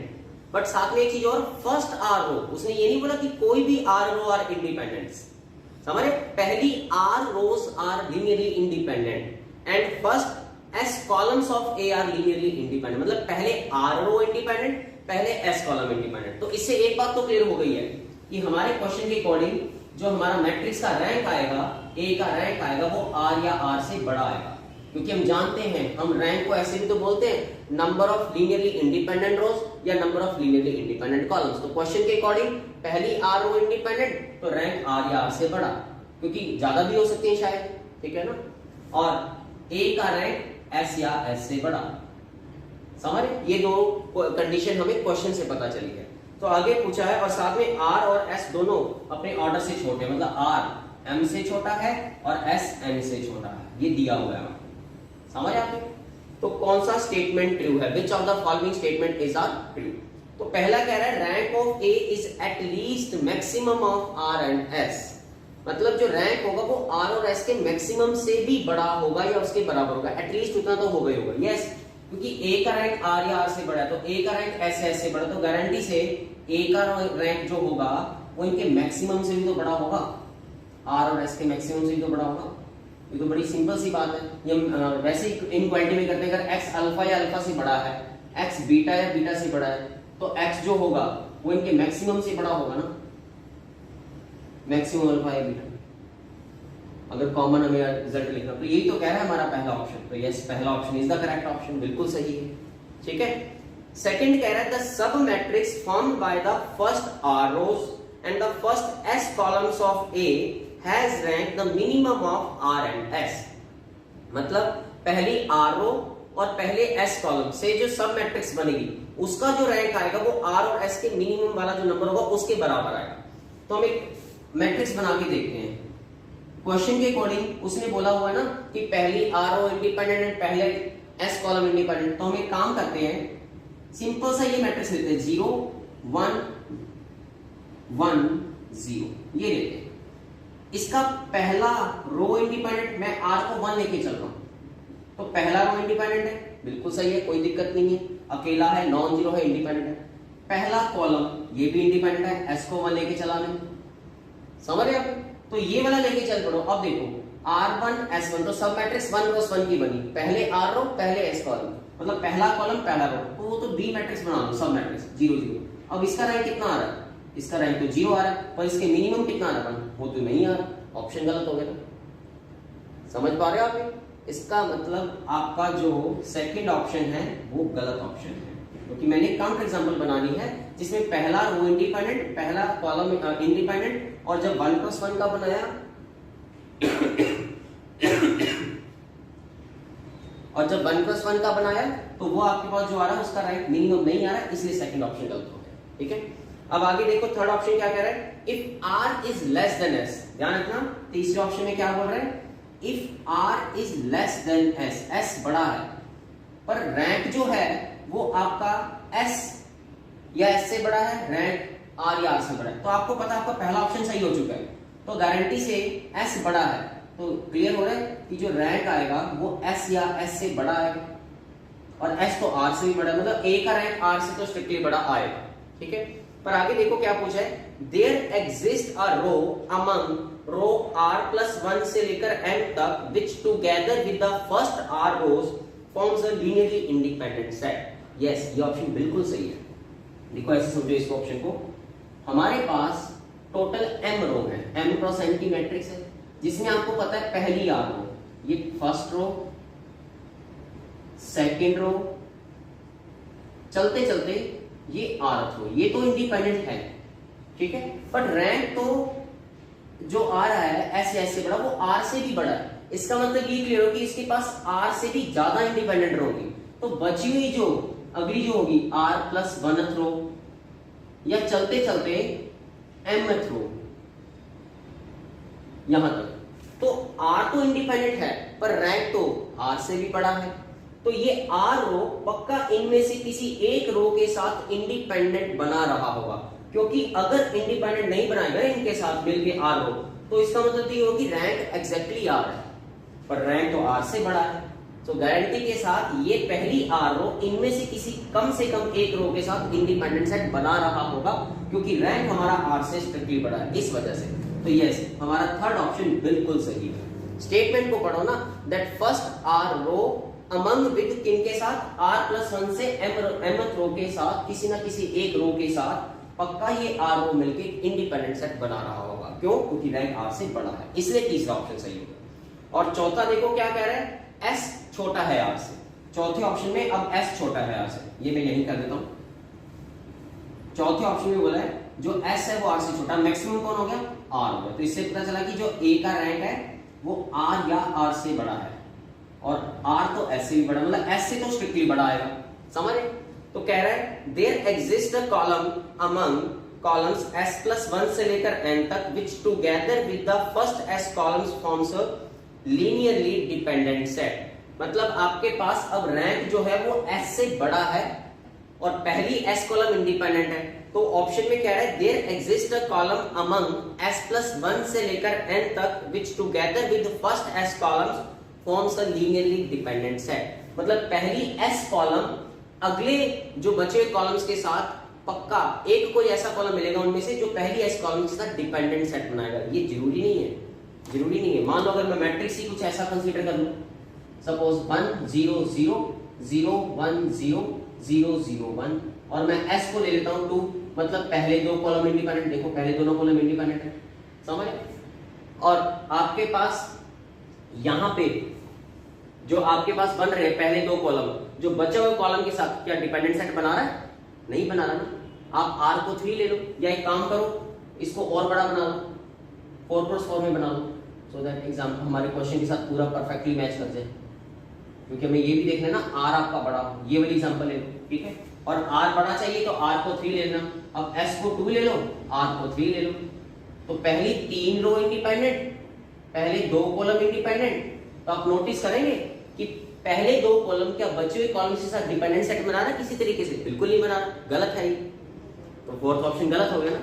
but साथ में एक चीज और, फर्स्ट R रो, उसने ये नहीं बोला कि कोई भी R रो आर इंडिपेंडेंट, समझ रहे, पहली R rows are linearly independent and first S columns of A are linearly independent, मतलब पहले R रो इंडिपेंडेंट, पहले S कॉलम इंडिपेंडेंट। तो इससे एक बात तो क्लियर हो गई है कि हमारे क्वेश्चन के अकॉर्डिंग जो हमारा मैट्रिक्स का रैंक आएगा, A का रैंक आएगा वो R या R से बड़ा आएगा, क्योंकि हम जानते हैं, हम रैंक को ऐसे भी तो बोलते हैं नंबर ऑफ लीनियरली इंडिपेंडेंट रोज या number of linearly independent columns. तो क्वेश्चन के अकॉर्डिंग पहली R रो इंडिपेंडेंट तो रैंक R या R से बड़ा, क्योंकि ज्यादा भी हो सकते हैं शायद, ठीक है ना, और A का रैंक S या S से बड़ा, समझ, ये दो कंडीशन हमें क्वेश्चन से पता चली है। तो आगे पूछा है और साथ में R और S दोनों अपने ऑर्डर से छोटे, मतलब R M से छोटा है और S N से छोटा है, ये दिया हुआ है, समझ आपने। तो कौन सा स्टेटमेंट ट्रू है, which of the following statement is are true. तो पहला कह रहा है rank of A is at least maximum of R and S, मतलब जो रैंक होगा वो R और S के मैक्सिमम से भी बड़ा होगा या उसके बराबर होगा, एटलीस्ट उतना तो होगा ही होगा, यस, क्योंकि A का रैंक R या R से बड़ा है तो A का रैंक S या S से बड़ा, तो गारंटी से A का रैंक जो होगा वो इनके मैक्सिमम से भी तो बड़ा होगा, R और S के मैक्सिमम से भी तो बड़ा होगा। ये तो बड़ी सिंपल सी बात है, ये वैसे ही इनक्वालिटी में करते हैं, अगर X अल्फा या अल्फा से बड़ा है, X बीटा या बीटा से बड़ा है, तो X जो होगा वो इनके मैक्सिमम से बड़ा होगा ना, मैक्सिमम अल्फा या बीटा, अगर कॉमन हमें रिजल्ट लिखना, तो यही तो कह रहा है हमारा पहला ऑप्शन, तो यस पहला option is the correct option, बिल्कुल सही है, ठीक है। सेकंड कह रहा है the sub matrix formed by the first R rows and the first S columns of A has ranked the minimum of R and S, मतलब पहली R रो और पहले एस कॉलम से जो सब मैट्रिक्स बनेगी उसका जो रैंक आएगा वो आर और एस के मिनिमम वाला जो नंबर होगा उसके बराबर आएगा। तो हम एक मैट्रिक्स बना के देखते हैं। क्वेश्चन के अकॉर्डिंग उसने बोला हुआ है ना कि पहली आर रो इंडिपेंडेंट है, पहले एस कॉलम इंडिपेंडेंट। तो हम एक काम करते हैं, सिंपल सा ये मैट्रिक्स लेते हैं 0 1 1 0 ये लेते हैं। इसका पहला रो इंडिपेंडेंट, मैं आर को 1 लेके चल रहा हूं तो पहला रो इंडिपेंडेंट है, बिल्कुल सही है, कोई दिक्कत नहीं है, अकेला है, नॉन जीरो है, इंडिपेंडेंट है। पहला कॉलम ये भी इंडिपेंडेंट है, एस को 1 लेके चला मैं, समझ रहे आप? तो ये वाला लेके चल पड़ो। अब देखो R1 S1 तो सब मैट्रिक्स 1 क्रॉस 1 की बनी, पहले आर रो पहले एस कॉलम, मतलब पहला कॉलम पहला रो, तो वो तो बी मैट्रिक्स बना दो, सब मैट्रिक्स 0 0। अब इसका रैंक कितना आ रहा है? इसका रैंक तो 0 आ रहा है, पर इसके मिनिमम कितना आ रहा है? वो तो नहीं आ रहा, ऑप्शन गलत हो गया ना। समझ पा रहे हो आप? इसका मतलब आपका जो सेकंड ऑप्शन है वो गलत ऑप्शन है, क्योंकि मैंने काउंटर एग्जांपल बनानी है जिसमें पहला रो इंडिपेंडेंट, पहला कॉलम इंडिपेंडेंट, और जब 1 क्रॉस 1 का बनाया और जब 1 क्रॉस 1 का बनाया तो वो आपके पास जो आ रहा है उसका रैंक मिनिमम नहीं आ रहा है, इसलिए सेकंड ऑप्शन गलत हो गया। ठीक है, अब आगे देखो थर्ड ऑप्शन क्या कह रहा है, if R is less than S. ध्यान रखना, तीसरे ऑप्शन में क्या बोल रहे हैं, if R is less than S, S बड़ा है पर रैंक जो है वो आपका एस या एस से बड़ा है, रैंक आर या आर से बड़ा है। तो आपको पता है आपका पहला ऑप्शन सही हो चुका है, तो गारंटी से एस बड़ा है, तो क्लियर हो रहा है कि जो रैंक आएगा वो एस या एस से बड़ा आएगा, और एस तो आर से भी बड़ा है, मतलब ए का रैंक आर से तो स्ट्रिक्टली बड़ा आएगा। ठीक है, पर आगे देखो क्या पूछा है, there exist a row among row r plus 1 से लेकर m तक which together with the first r rows forms a linearly independent set। yes, ये ऑप्शन बिल्कुल सही है। देखो ऐसे समझो इस ऑप्शन को, हमारे पास टोटल m रो है, m क्रॉस n की मैट्रिक्स है, जिसमें आपको पता है पहली r रो, ये फर्स्ट रो, सेकंड रो, चलते चलते ये rth रो, ये तो इंडिपेंडेंट है। ठीक है, बट रैंक तो जो आ रहा है एस या एस से बड़ा, वो आर से भी बड़ा है। इसका मतलब ये क्लियर हो कि इसके पास आर से भी ज्यादा इंडिपेंडेंट होगी, तो बची हुई जो अगली जो होगी आर प्लस 1th रो, या चलते चलते mth रो यहां तक, तो आर तो इंडिपेंडेंट है पर रैंक तो आर से भी बड़ा है, तो ये आर रो पक्का इनमें से किसी एक रो के साथ इंडिपेंडेंट बना रहा होगा, क्योंकि अगर इंडिपेंडेंट नहीं बनाएगा इनके साथ मिलके आर हो तो इसका मतलब ये होगी रैंक एग्जैक्टली आर है, पर रैंक तो आर से बड़ा है। तो गारंटी के साथ ये पहली आर रो इनमें से किसी कम से कम एक रो के साथ इंडिपेंडेंट सेट बना रहा होगा, क्योंकि रैंक हमारा आर से स्ट्रिक्टली बड़ा है इस वजह से। तो यस, हमारा थर्ड ऑप्शन बिल्कुल सही है। स्टेटमेंट को पढ़ो ना, that first R row among with किनके साथ, आर प्लस 1 से mth रो के साथ, किसी ना किसी एक रो के साथ पक्का ये आर रो मिलके इंडिपेंडेंट सेट बना रहा होगा। क्यों? क्योंकि रैंक आर से बड़ा है, इसलिए तीसरा ऑप्शन सही होगा। और चौथा देखो क्या कह रहा है, एस छोटा है आर से। चौथे ऑप्शन में अब एस छोटा है आर से, ये मैं यही कर देता हूं। चौथे ऑप्शन में बोला है जो एस है वो आर से छोटा, मैक्सिमम कौन हो गया, आर हो गया। तो इससे पता चला कि जो ए का रैंक है वो आर या आर से बड़ा है, और आर तो एस से भी बड़ा, मतलब एस से तो स्ट्रिक्टली बड़ा आएगा। समझ रहे? तो कह रहा है there exist a column among columns s plus 1 से लेकर n तक which together with the first s columns forms a linearly dependent set। मतलब आपके पास अब रैंक जो है वो s से बड़ा है और पहली s कॉलम इंडिपेंडेंट है। तो ऑप्शन में क्या है, there exist a column among s plus 1 से लेकर n तक which together with the first s columns forms a linearly dependent set। मतलब पहली s कॉलम अगले जो बचे हुए कॉलम्स के साथ पक्का एक कोई ऐसा कॉलम मिलेगा उनमें से जो पहली एस कॉलम के साथ डिपेंडेंट सेट बनाएगा। ये जरूरी नहीं है, जरूरी नहीं है। मान लो अगर मैं मैट्रिक्स ही कुछ ऐसा कंसीडर कर लूं, सपोज 1 0 0 0 1 0 0 0 1, और मैं एस को ले लेता हूं 2, मतलब पहले दो कॉलम इंडिपेंडेंट, देखो पहले दोनों कॉलम इंडिपेंडेंट है, समझ? और आपके पास यहां पे जो आपके पास बन रहे हैं पहले दो कॉलम, जो बचे हुए कॉलम के साथ क्या डिपेंडेंट सेट बना रहा है? नहीं बना रहा ना। आप r को 3 ले लो, या एक काम करो इसको और बड़ा बना लो, 4 क्रॉस 4 में बना लो, सो दैट एग्जाम हमारे क्वेश्चन के साथ पूरा परफेक्टली मैच कर जाए। क्योंकि हमें ये भी देखना है ना आर आपका बड़ा हो, ये वाली एग्जांपल ले लो, ठीक है। और आर बड़ा चाहिए तो आर को 3 ले लेना, अब एस को 2 ले लो, आर को 3 ले लो। तो पहली 3 रो इंडिपेंडेंट, पहले 2 कॉलम इंडिपेंडेंट। तो आप नोटिस करेंगे कि पहले 2 कॉलम क्या बचे हुए कॉलम के साथ डिपेंडेंट सेट बना रहा है किसी तरीके से? बिल्कुल नहीं बना रहा, गलत है ये। तो फोर्थ ऑप्शन गलत हो गया ना,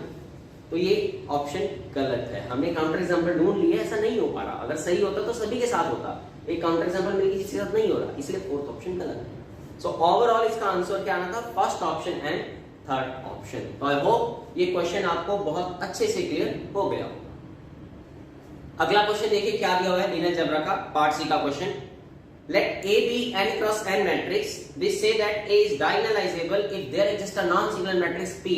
तो ये ऑप्शन गलत है। हमने काउंटर एग्जांपल ढूंढ लिया, ऐसा नहीं हो पा रहा। अगर सही होता तो सभी के साथ होता, एक काउंटर एग्जांपल में किसी के साथ नहीं हो रहा, इसलिए फोर्थ ऑप्शन गलत है। सो ओवरऑल इसका आंसर क्या आना था? First option and third option. तो आई होप ये क्वेश्चन आपको बहुत अच्छे से क्लियर हो गया होगा। अगला क्वेश्चन देखिए क्या दिया हुआ है लीनियर अलजेब्रा का पार्ट सी का question. Let A be n cross n matrix. We say that A is diagonalizable if there exists a non-singular matrix P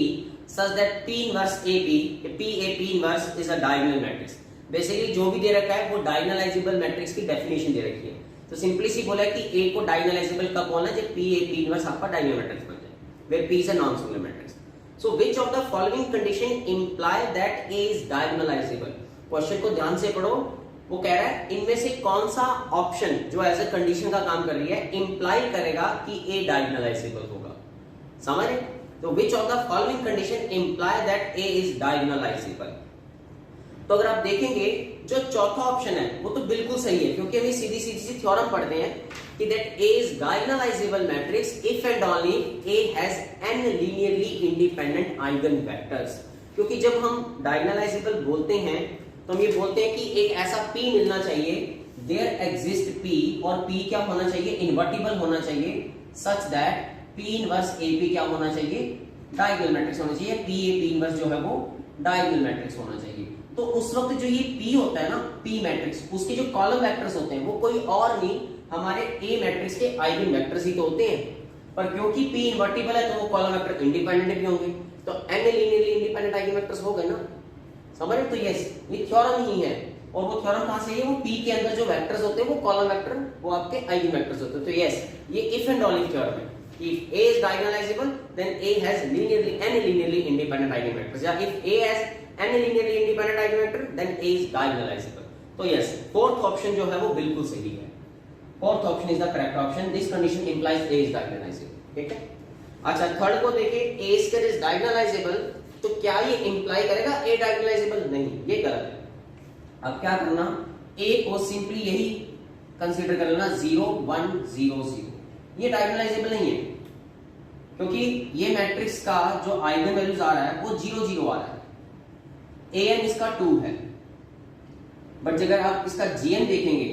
such that P inverse AB, P inverse is a diagonal matrix. Basically जो भी दे रखा है वो diagonalizable matrix की definition दे रखी है। तो simply सी बोला है कि A को diagonalizable कब बोलना है? जब P inverse आपका diagonal matrix बन जाए, where P is a non-singular matrix. So which of the following condition imply that A is diagonalizable? Question को ध्यान से पढ़ो। वो कह रहा है इनमें से कौन सा ऑप्शन जो एज अ कंडीशन का काम कर रही है इंप्लाई करेगा कि ए डायगोनलाइजेबल होगा। समझ रहे? तो विच of the following condition imply that A is diagonalizable. तो अगर आप देखेंगे जो चौथा ऑप्शन है वो तो बिल्कुल सही है, क्योंकि हम सीधी सी थ्योरम पढ़ते हैं कि that A is diagonalisable matrix if and only A has n linearly independent eigen vectors. क्योंकि जब हम डायगोनलाइजेबल बोलते हैं तो हम ये बोलते हैं कि एक ऐसा P मिलना चाहिए, देयर एग्जिस्ट P, और P क्या होना चाहिए? इन्वर्टिबल होना चाहिए, such that P inverse AP क्या होना चाहिए? डायगोनल मैट्रिक्स होना चाहिए। P इनवर्स जो है वो डायगोनल मैट्रिक्स होना चाहिए। तो उस वक्त जो ये P होता है ना, P मैट्रिक्स, उसके जो कॉलम वेक्टर्स होते हैं वो कोई और नहीं हमारे A मैट्रिक्स के आइगन वेक्टर्स ही तो होते हैं। पर क्योंकि P इन्वर्टिबल है तो वो कॉलम वेक्टर इंडिपेंडेंट भी होंगे, तो n linearly independent eigen vectors हो गए ना। समझ रहे? तो यस, ये थ्योरम ही है। और वो थ्योरम कहां से है? वो P के अंदर जो वेक्टर्स होते हैं वो कॉलम वेक्टर, वो आपके आइगन वेक्टर्स होते हैं। तो यस, ये इफ एंड ओनली थ्योरम है। If A is diagonalizable, then A has any linearly independent eigenvectors. या if A has any linearly independent eigenvector, then A is diagonalizable. तो yes, fourth option जो है वो बिल्कुल सही है। Fourth option is the correct option. This condition implies A is diagonalizable. ठीक है। अच्छा, थर्ड को देखें, A square is diagonalizable, तो क्या ये इंप्लाई करेगा A डायगोनलाइजेबल? नहीं, ये गलत है। अब क्या करना? A को सिंपली यही कंसीडर कर लेना 0 1 0 0। ये डायगोनलाइजेबल नहीं है, क्योंकि ये मैट्रिक्स का जो आइगन वैल्यूज आ रहा है वो 0 0 आ रहा है। an इसका 2 है, बट अगर आप इसका gn देखेंगे,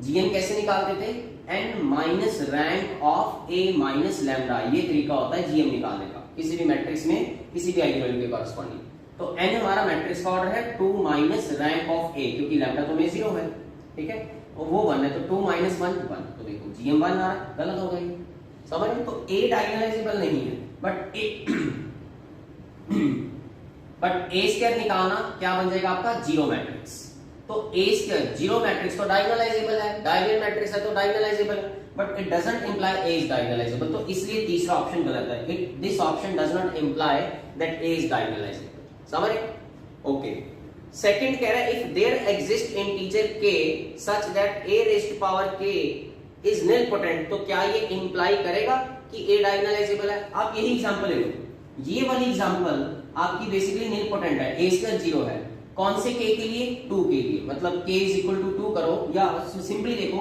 gn कैसे निकालते थे? n minus rank of a minus lambda, ये तरीका होता है gm निकालने का किसी भी मैट्रिक्स में किसी भी आइगन वैल्यू के कॉरस्पॉन्डिंग। तो n हमारा मैट्रिक्स का ऑर्डर है 2 माइनस रैंक ऑफ a, क्योंकि लैम्डा तो में 0 है, ठीक है, और वो 1 है, तो 2 माइनस 1 1। तो देखो gm 1 आ रहा है, गलत हो गई। समझ रहे? तो a डायगोनलाइजेबल नहीं है, बट a स्क्वायर निकालना क्या बन जाएगा आपका? Zero matrix. तो a स्क्वायर जीरो मैट्रिक्स तो डायगोनलाइजेबल है, डायगोनल मैट्रिक्स है तो डायगोनलाइजेबल है, but it doesn't imply a is diagonalizable. तो इसलिए तीसरा ऑप्शन गलत है। This option does not imply that a is diagonalizable. समझ रहे? ओके। सेकंड कह रहा है if there exist integer k such that a raised power k is nilpotent, तो क्या ये इंप्लाई करेगा कि a डायगोनलाइजेबल है? आप यही एग्जांपल ले लो, ये वाली एग्जांपल आपकी बेसिकली निलपोटेंट है, a स्क्वायर 0 है। कौन से k के लिए? 2 के लिए। मतलब k इज इक्वल टू 2 करो, या सिंपली देखो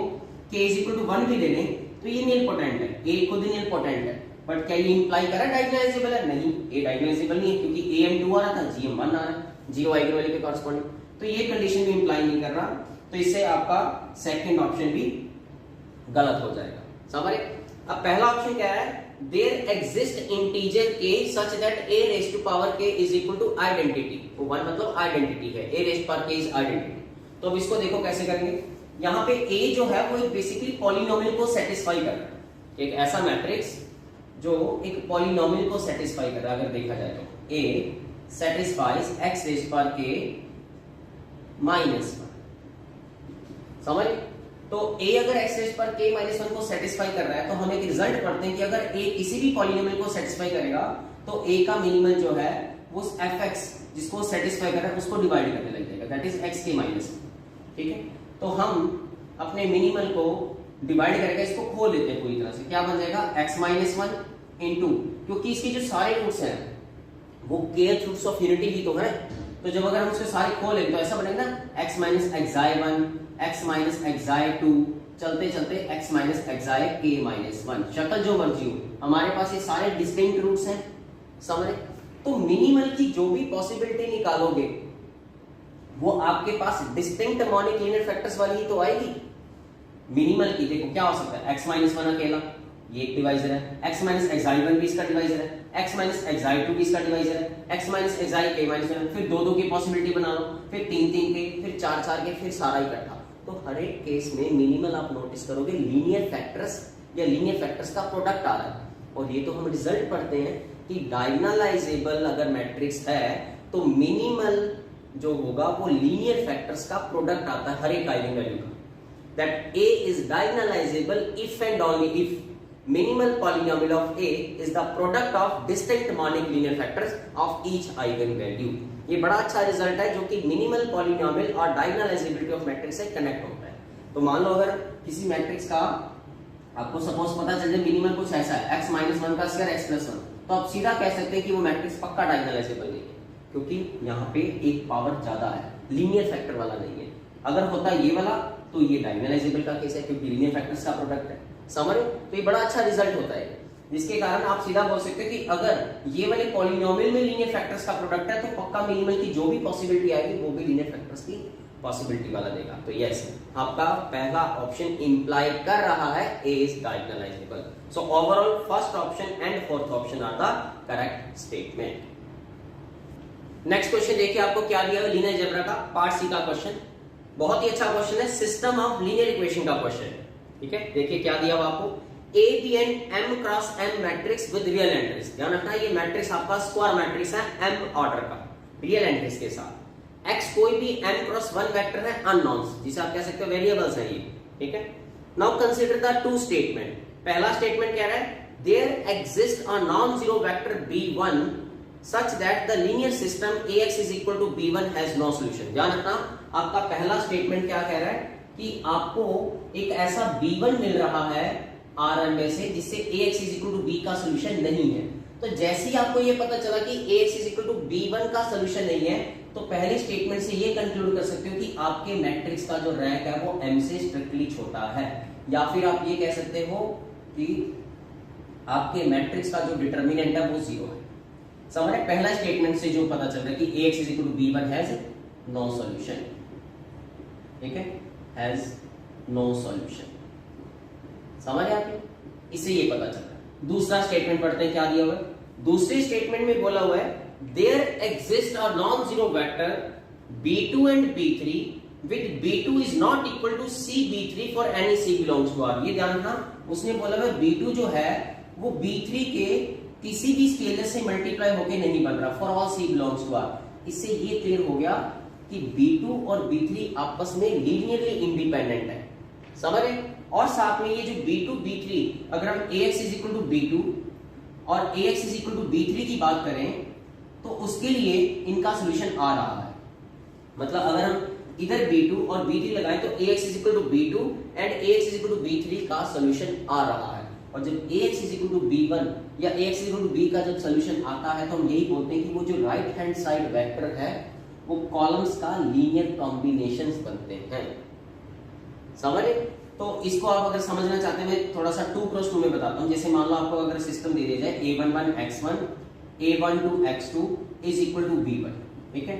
k इज इक्वल टू 1 भी ले लें तो ये निलपोटेंट है, a खुद ही निलपोटेंट है। बट क्या ये इंप्लाई कर रहा है डायगोनलाइजेबल है? नहीं, a डायगोनलाइजेबल नहीं है, क्योंकि am 2 आ रहा था, gm 1 आ रहा है, 0 आइगन वैल्यू के कॉरस्पॉन्डिंग। तो ये कंडीशन भी इंप्लाई नहीं कर रहा, तो इससे आपका सेकंड ऑप्शन भी गलत हो जाएगा। समझ रहे? अब पहला ऑप्शन क्या है? There exist integer k such that a raised to power k is equal to identity. वो 1 मतलब आइडेंटिटी है, a raised power k is identity. तो अब इसको देखो कैसे करेंगे। यहाँ पे a जो है वो बेसिकली पॉलिनोमियल को सेटिस्फाई कर रहा है, एक ऐसा मैट्रिक्स जो एक पॉलिनोमियल को सेटिस्फाई कर रहा है। अगर देखा जाए तो a satisfies x raised power k -1। समझ? तो a अगर x रेज्ड पावर k -1 को सेटिस्फाई कर रहा है तो हम एक रिजल्ट पढ़ते हैं कि अगर a किसी भी पॉलिनोमियल को सेटिस्फाई करेगा तो a का मिनिमल जो है वो fx जिसको सेटिस्फाई कर रहा है उसको डिवाइड करने लग जाएगा, दैट इज x k -1। ठीक है, तो हम अपने मिनिमल को डिवाइड करके इसको खोल देते हैं पूरी तरह से, क्या बन जाएगा x माइनस 1 इंटू, क्योंकि इसके जो सारे रूट्स हैं वो kth रूट्स ऑफ यूनिटी ही तो है, तो जब अगर हम उसके सारे खोलें तो ऐसा बनेगा ना x माइनस एक्साई 1, x माइनस एक्साई 2, चलते चलते x माइनस एक्साई k माइनस 1, शक्ल जो मर्जी हो, हमारे पास ये सारे डिस्टिंक्ट रूट्स हैं, समझे। तो मिनिमल की जो भी पॉसिबिलिटी निकालोगे वो आपके पास डिस्टिंक्ट मॉनिक लीनियर फैक्टर्स वाली ही तो आएगी। मिनिमल की देखो क्या हो सकता है, x माइनस 1 अकेला ये एक डिवाइजर है, x माइनस एक्साई 1 भी इसका डिवाइजर है, x माइनस एक्साई 2 भी इसका डिवाइजर है, x माइनस एक्साई k माइनस 1, फिर दो दो की पॉसिबिलिटी बना लो, फिर तीन तीन के, फिर चार चार के, फिर सारा इकट्ठा। तो हर एक केस में मिनिमल आप नोटिस करोगे लीनियर फैक्टर्स या लीनियर फैक्टर्स का प्रोडक्ट आ रहा है। और ये तो हम रिजल्ट पढ़ते हैं कि डायगोनलाइजेबल अगर मैट्रिक्स है तो मिनिमल जो होगा वो लीनियर फैक्टर्स का प्रोडक्ट आता है हर एक आइगन वैल्यू का। That A is diagonalizable if and only if minimal polynomial of A is the product of distinct monic linear factors of each eigenvalue। ये बड़ा अच्छा रिजल्ट है जो कि मिनिमल पॉलिनोमियल और डायगोनलाइजेबिलिटी ऑफ मैट्रिक्स से कनेक्ट होता है। तो मान लो अगर किसी मैट्रिक्स का आपको सपोज पता चल जाए मिनिमल कुछ ऐसा है x माइनस 1 का स्क्वायर x प्लस 1, तो आप सीधा कह सकते हैं कि वो मैट्रिक्स पक्का डायगोनलाइजेबल नहीं है, क्योंकि यहाँ पे एक पावर ज्यादा है, लीनियर फैक्टर वाला नहीं है। अगर होता ये वाला तो ये डायगोनलाइजेबल का केस है, क्योंकि लीनियर फैक्टर्स का प्रोडक्ट है, समझ। तो ये बड़ा अच्छा रिजल्ट होता है, जिसके कारण आप सीधा बोल सकते हैं कि अगर ये वाले पॉलिनोमियल में लीनियर फैक्टर्स का प्रोडक्ट है तो पक्का मिनिमल की जो भी पॉसिबिलिटी आएगी वो भी लीनियर फैक्टर्स की पॉसिबिलिटी वाला देगा। तो यस, आपका पहला ऑप्शन इंप्लाई कर रहा है A is diagonalizable. So overall first option and fourth option are the correct statement. Next question देखिए आपको क्या दिया है, लीनियर अलजेब्रा का पार्ट सी का क्वेश्चन। बहुत ही अच्छा क्वेश्चन है, सिस्टम ऑफ लीनियर इक्वेशन का क्वेश्चन है, ठीक है। देखिए क्या दिया हुआ आपको, A, B and M cross M matrix with real entries. ध्यान रखना ये मैट्रिक्स आपका स्क्वायर मैट्रिक्स है M ऑर्डर का, रियल एंट्रीज के साथ। X कोई भी M क्रॉस 1 वेक्टर है अननोन्स, जिसे आप कह सकते हो वेरिएबल्स है ये, ठीक है। Now consider the two statement. पहला स्टेटमेंट क्या है, there exist a non zero vector B1 such that the linear system AX is equal to B1 has no solution। ध्यान रखना आपका पहला स्टेटमेंट क्या कह रहा है कि आपको एक ऐसा B1 मिल रहा है Rn में से जिससे AX is equal to B का सोल्यूशन नहीं है। तो जैसे ही आपको ये पता चला कि AX is equal to B1 का सोल्यूशन नहीं है, तो पहले स्टेटमेंट से ये कंक्लूड कर सकते हो कि आपके मैट्रिक्स का जो रैंक है वो M से स्ट्रिक्टली छोटा है, या फिर आप ये कह सकते हो कि आपके मैट्रिक्स का जो डिटर्मिनेंट है वो 0 है। समझ रहे, पहला स्टेटमेंट से जो पता चल रहा है कि AX is equal to B1 has no solution, ठीक है, has no solution। समझ रहे आपने, इससे ये पता चल रहा है। दूसरा स्टेटमेंट पढ़ते हैं क्या दिया हुआ है। दूसरे स्टेटमेंट में बोला हुआ है there exist a non zero vector B2 and B3 with B2 is not equal to CB3 for any C belongs to R। ये ध्यान रखना, उसने बोला है B2 जो है वो B3 के किसी भी स्केलर से मल्टीप्लाई होके नहीं बन रहा, for all C belongs to R। इससे ये क्लियर हो गया कि B2 और B3 आपस में लीनियरली इंडिपेंडेंट है, समझ रहे। और साथ में ये जो B2 B3, अगर हम AX is equal to B2 और AX is equal to B3 की बात करें तो उसके लिए इनका सोल्यूशन आ रहा है। मतलब अगर हम इधर B2 और B3 लगाएं तो AX is equal to B2 and AX is equal to B3 का सोल्यूशन आ रहा है। और जब AX is equal to B1 या AX is equal to B का जब सोल्यूशन आता है तो हम यही बोलते हैं कि वो जो राइट हैंड साइड वेक्टर है वो कॉलम्स का लीनियर कॉम्बिनेशंस बनते हैं, समझ रहे। तो इसको आप अगर समझना चाहते हैं मैं थोड़ा सा 2x2 में बताता हूं। जैसे मान लो आपको अगर सिस्टम दे दिया जाए A11 x1 A12 x2 is equal to B1, ठीक है,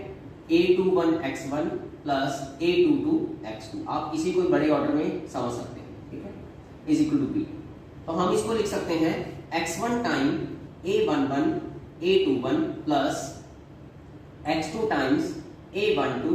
A21 x1 plus A22 x2, आप इसी को बड़े ऑर्डर में समझ सकते हैं, ठीक है, is equal to B। तो हम इसको लिख सकते हैं x1 time A11 A21 plus x2 times A12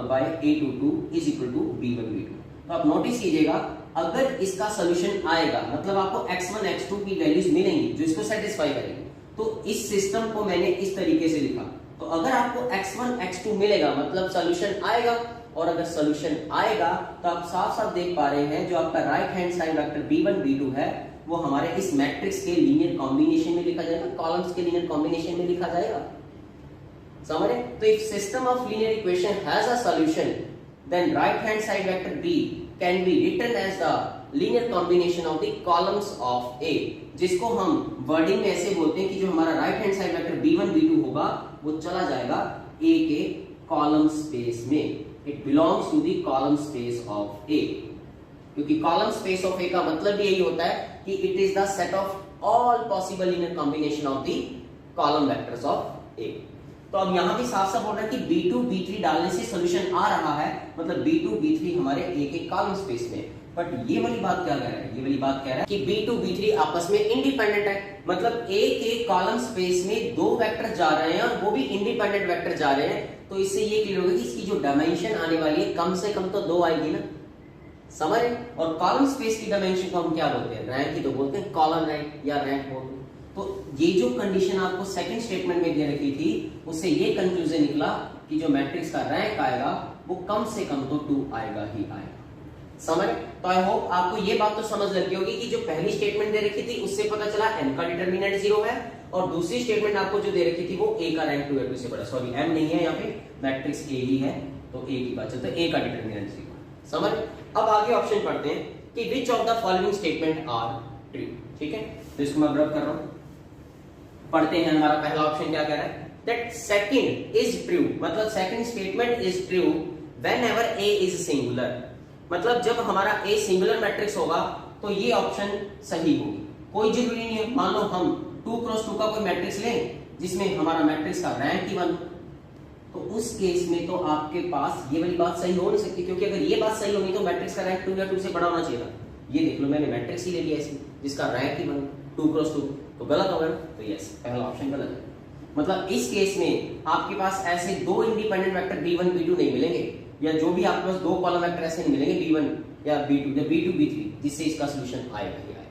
by A22 is equal to B1 B2। तो आप नोटिस कीजिएगा अगर इसका सोल्यूशन आएगा मतलब आपको x1 x2 की वैल्यूज मिलेंगी जो इसको सेटिस्फाई करेंगे, तो इस सिस्टम को मैंने इस तरीके से लिखा। तो अगर आपको x1 x2 मिलेगा मतलब सोल्यूशन आएगा, और अगर सोल्यूशन आएगा तो आप साफ साफ देख पा रहे हैं जो आपका right hand side vector B1 B2 है वो हमारे इस मैट्रिक्स के लीनियर कॉम्बिनेशन में लिखा जाएगा, कॉलम्स के लीनियर कॉम्बिनेशन में लिखा जाएगा, समझ रहे। तो if system of linear equation has a solution then right hand side vector B can be written as the linear combination of the columns of A, जिसको हम वर्डिंग में ऐसे बोलते हैं कि जो हमारा right hand side vector b1 b2 होगा वो चला जाएगा a के कॉलम स्पेस में। It belongs to the column space of A, क्योंकि कॉलम स्पेस ऑफ ए का मतलब यही होता है कि it is the set of all possible linear combination of the column vectors of A. तो अब यहां भी साफ साफ बोल रहा है कि b2 b3 डालने से सॉल्यूशन आ रहा है, मतलब b2 b3 हमारे a के कॉलम स्पेस में। बट ये वाली बात क्या कह रहा है, ये वाली बात कह रहा है कि b2 b3 आपस में इंडिपेंडेंट है, मतलब a के कॉलम स्पेस में दो वेक्टर जा रहे हैं और वो भी इंडिपेंडेंट वेक्टर जा रहे हैं। तो इससे ये क्लियर होगा कि इसकी जो डायमेंशन आने वाली है कम से कम तो 2 आएगी ना, समझ। और कॉलम स्पेस की डायमेंशन को हम क्या बोलते हैं, रैंक ही तो बोलते हैं, कॉलम रैंक या रैंक बोलते हैं। तो ये जो कंडीशन आपको सेकंड स्टेटमेंट में दे रखी थी, उससे ये कंक्लूजन निकला कि जो मैट्रिक्स का रैंक आएगा वो कम से कम तो 2 आएगा ही आएगा, समझ। तो आई होप आपको ये बात तो समझ लग गई होगी कि जो पहली स्टेटमेंट दे रखी थी उससे पता चला m का डिटरमिनेंट 0 है, और दूसरी स्टेटमेंट आपको जो दे रखी थी वो a का रैंक 2 या 2 से बड़ा, सॉरी m नहीं है, यहाँ पे मैट्रिक्स a ही है, तो a की बात चलते a का डिटरमिनेंट 0 है, समझ। अब आगे ऑप्शन पढ़ते हैं कि which of the following statement are true, ठीक है। तो इसको मैं रब कर रहा हूं, पढ़ते हैं। हमारा पहला ऑप्शन क्या कह रहा है, दैट सेकंड इज ट्रू, मतलब second statement is true whenever a is singular, मतलब जब हमारा a सिंगुलर मैट्रिक्स होगा तो ये ऑप्शन सही होगी। कोई जरूरी नहीं है, मान लो हम 2 क्रॉस 2 का कोई मैट्रिक्स लें जिसमें हमारा मैट्रिक्स का रैंक ही 1, तो उस केस में तो आपके पास ये वाली बात सही हो नहीं सकती, क्योंकि अगर ये बात सही होगी तो मैट्रिक्स का रैंक 2 या 2 से बड़ा होना चाहिए था। ये देख लो, मैंने मैट्रिक्स ही ले लिया इसमें जिसका रैंक ही 1, 2 क्रॉस 2, तो गलत होगा। तो यस, पहला ऑप्शन गलत है। मतलब इस केस में आपके पास ऐसे दो इंडिपेंडेंट वेक्टर b1 b2 नहीं मिलेंगे, या जो भी आपके पास दो कॉलम वेक्टर ऐसे नहीं मिलेंगे b1 या b2 या b2 b3 जिससे इसका सॉल्यूशन आएगा ही आएगा,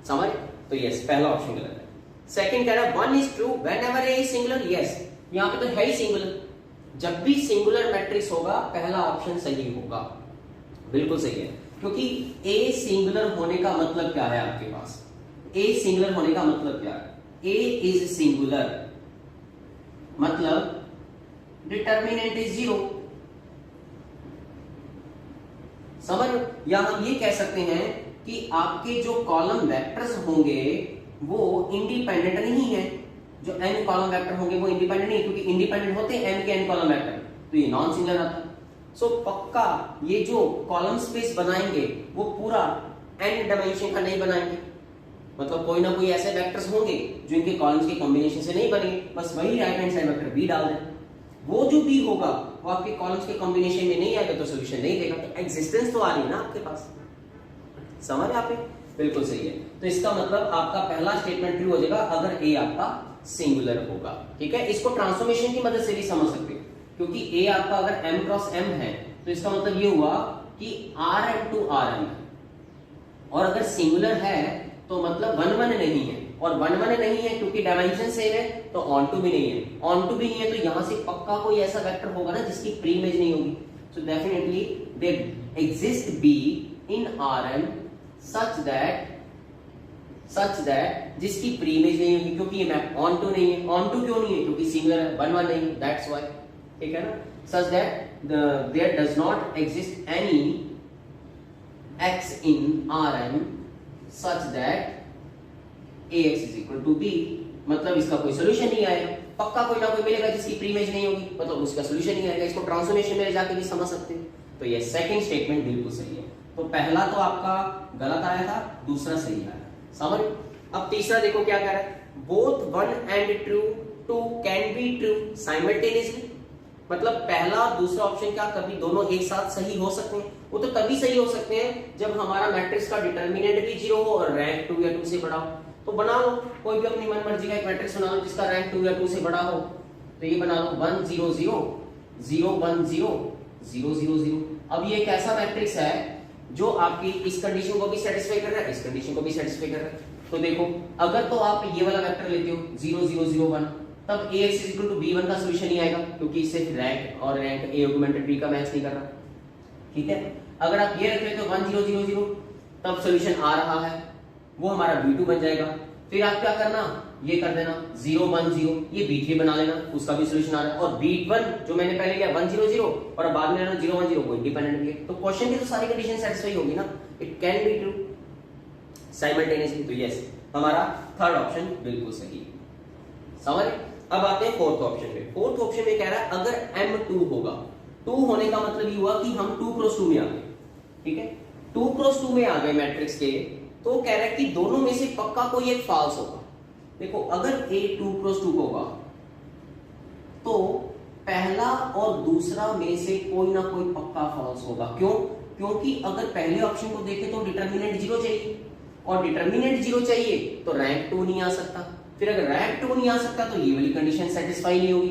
समझ। तो यस, पहला ऑप्शन गलत है। सेकंड कह रहा है one is true whenever a is singular, yes, यहां पे तो है ही सिंगुलर, जब भी सिंगुलर मैट्रिक्स होगा पहला ऑप्शन सही होगा, बिल्कुल सही है, क्योंकि a सिंगुलर होने का मतलब क्या है, आपके पास a सिंगुलर होने का मतलब क्या है, a इज सिंगुलर मतलब डिटरमिनेंट इज 0, समझ। या हम ये कह सकते हैं कि आपके जो कॉलम वेक्टर्स होंगे वो इंडिपेंडेंट नहीं है, जो n कॉलम वेक्टर होंगे वो इंडिपेंडेंट नहीं, क्योंकि इंडिपेंडेंट होते हैं n के n कॉलम वेक्टर, तो ये नॉन सिंगुलर आता है। सो पक्का ये जो कॉलम स्पेस बनाएंगे वो पूरा n डायमेंशन का नहीं बनाएंगे, मतलब कोई ना कोई ऐसे वेक्टर्स होंगे जो इनके कॉलम्स के कॉम्बिनेशन से नहीं बनेंगे, बस वही right hand side vector b डाल दें, वो जो b होगा वो आपके कॉलम्स के कॉम्बिनेशन में नहीं आएगा तो सॉल्यूशन नहीं देगा। तो एग्जिस्टेंस तो आ रही है ना आपके पास, समझ आप, बिल्कुल सही है। तो इसका मतलब आपका पहला स्टेटमेंट ट्रू हो जाएगा अगर a आपका सिंगुलर होगा, ठीक है। इसको ट्रांसफॉर्मेशन की मदद से भी समझ सकते हो, क्योंकि a आपका अगर m क्रॉस m है तो इसका मतलब ये हुआ कि Rm टू Rm है, और अगर सिंगुलर है तो मतलब 1 1 नहीं है, और 1 1 नहीं है क्योंकि डायमेंशन सेम है, तो ऑन टू भी नहीं है, ऑन टू भी नहीं है तो यहां से पक्का कोई ऐसा वेक्टर होगा ना जिसकी प्री इमेज नहीं होगी। So definitely there exist b in Rm such that जिसकी प्री इमेज नहीं होगी, क्योंकि ये मैप ऑन टू नहीं है। ऑन टू क्यों नहीं है, क्योंकि सिंगुलर है, 1 1 नहीं है, दैट्स व्हाई, ठीक है ना। such that there does not exist any x in Rm such that ax is equal to b, मतलब इसका कोई सॉल्यूशन नहीं आएगा, पक्का कोई ना कोई मिलेगा जिसकी प्री इमेज नहीं होगी, मतलब उसका सॉल्यूशन नहीं आएगा। इसको ट्रांसफॉर्मेशन में ले जाके भी समझ सकते हैं। तो ये सेकंड स्टेटमेंट बिल्कुल सही है। तो पहला तो आपका गलत आया था, दूसरा सही आया, समझ। अब तीसरा देखो क्या कह रहा है, both 1 and 2 can be true simultaneously, मतलब पहला और दूसरा ऑप्शन क्या कभी दोनों एक साथ सही हो सकते हैं। वो तो तभी सही हो सकते हैं जब हमारा मैट्रिक्स का डिटरमिनेंट भी 0 हो और रैंक 2 या 2 से बड़ा हो। तो बना लो कोई भी अपनी मन मर्जी का एक मैट्रिक्स बना लो जिसका रैंक 2 या 2 से बड़ा हो। तो ये बना लो 1 0 0 0 1 0 0 0 0। अब ये एक ऐसा मैट्रिक्स है जो आपकी इस कंडीशन को भी सेटिस्फाई कर रहा है, इस कंडीशन को भी सेटिस्फाई कर रहा है। तो देखो अगर तो आप ये वाला वेक्टर लेते हो 0 0 0 1, तब ax b1 का सॉल्यूशन नहीं आएगा क्योंकि इससे रैंक और रैंक a ऑगमेंटेड b का मैच नहीं कर रहा, ठीक है। अगर आप ये रख लेते हो 1 0 0 0, तब सॉल्यूशन आ रहा है, वो हमारा b2 बन जाएगा। फिर आप क्या करना, ये कर देना 0 1 0, ये B3 बना लेना, उसका भी सोल्यूशन आ रहा है। और B1 जो मैंने पहले लिया 1 0 0 और अब बाद में लेना 0 1 0, वो इंडिपेंडेंट भी है। तो क्वेश्चन की तो सारी कंडीशन सेटिस्फाई होगी ना, it can be true simultaneously. तो यस, हमारा थर्ड ऑप्शन बिल्कुल सही समझ। अब आते हैं फोर्थ ऑप्शन पे। फोर्थ ऑप्शन में कह रहा है अगर M2 होगा, 2 होने का मतलब ये हुआ कि हम 2 क्रॉस 2 में आ गए, ठीक है, 2 क्रॉस 2 में आ गए मैट्रिक्स के, तो कह रहा है कि दोनों में से पक्का कोई एक फॉल्स होगा। देखो अगर A 2 क्रॉस 2 होगा तो पहला और दूसरा में से कोई ना कोई पक्का फॉल्स होगा। क्यों? क्योंकि अगर पहले ऑप्शन को देखें तो डिटरमिनेंट 0 चाहिए, और डिटरमिनेंट 0 चाहिए तो रैंक 2 नहीं आ सकता। फिर अगर रैंक 2 नहीं आ सकता तो ये वाली कंडीशन सेटिस्फाई नहीं होगी,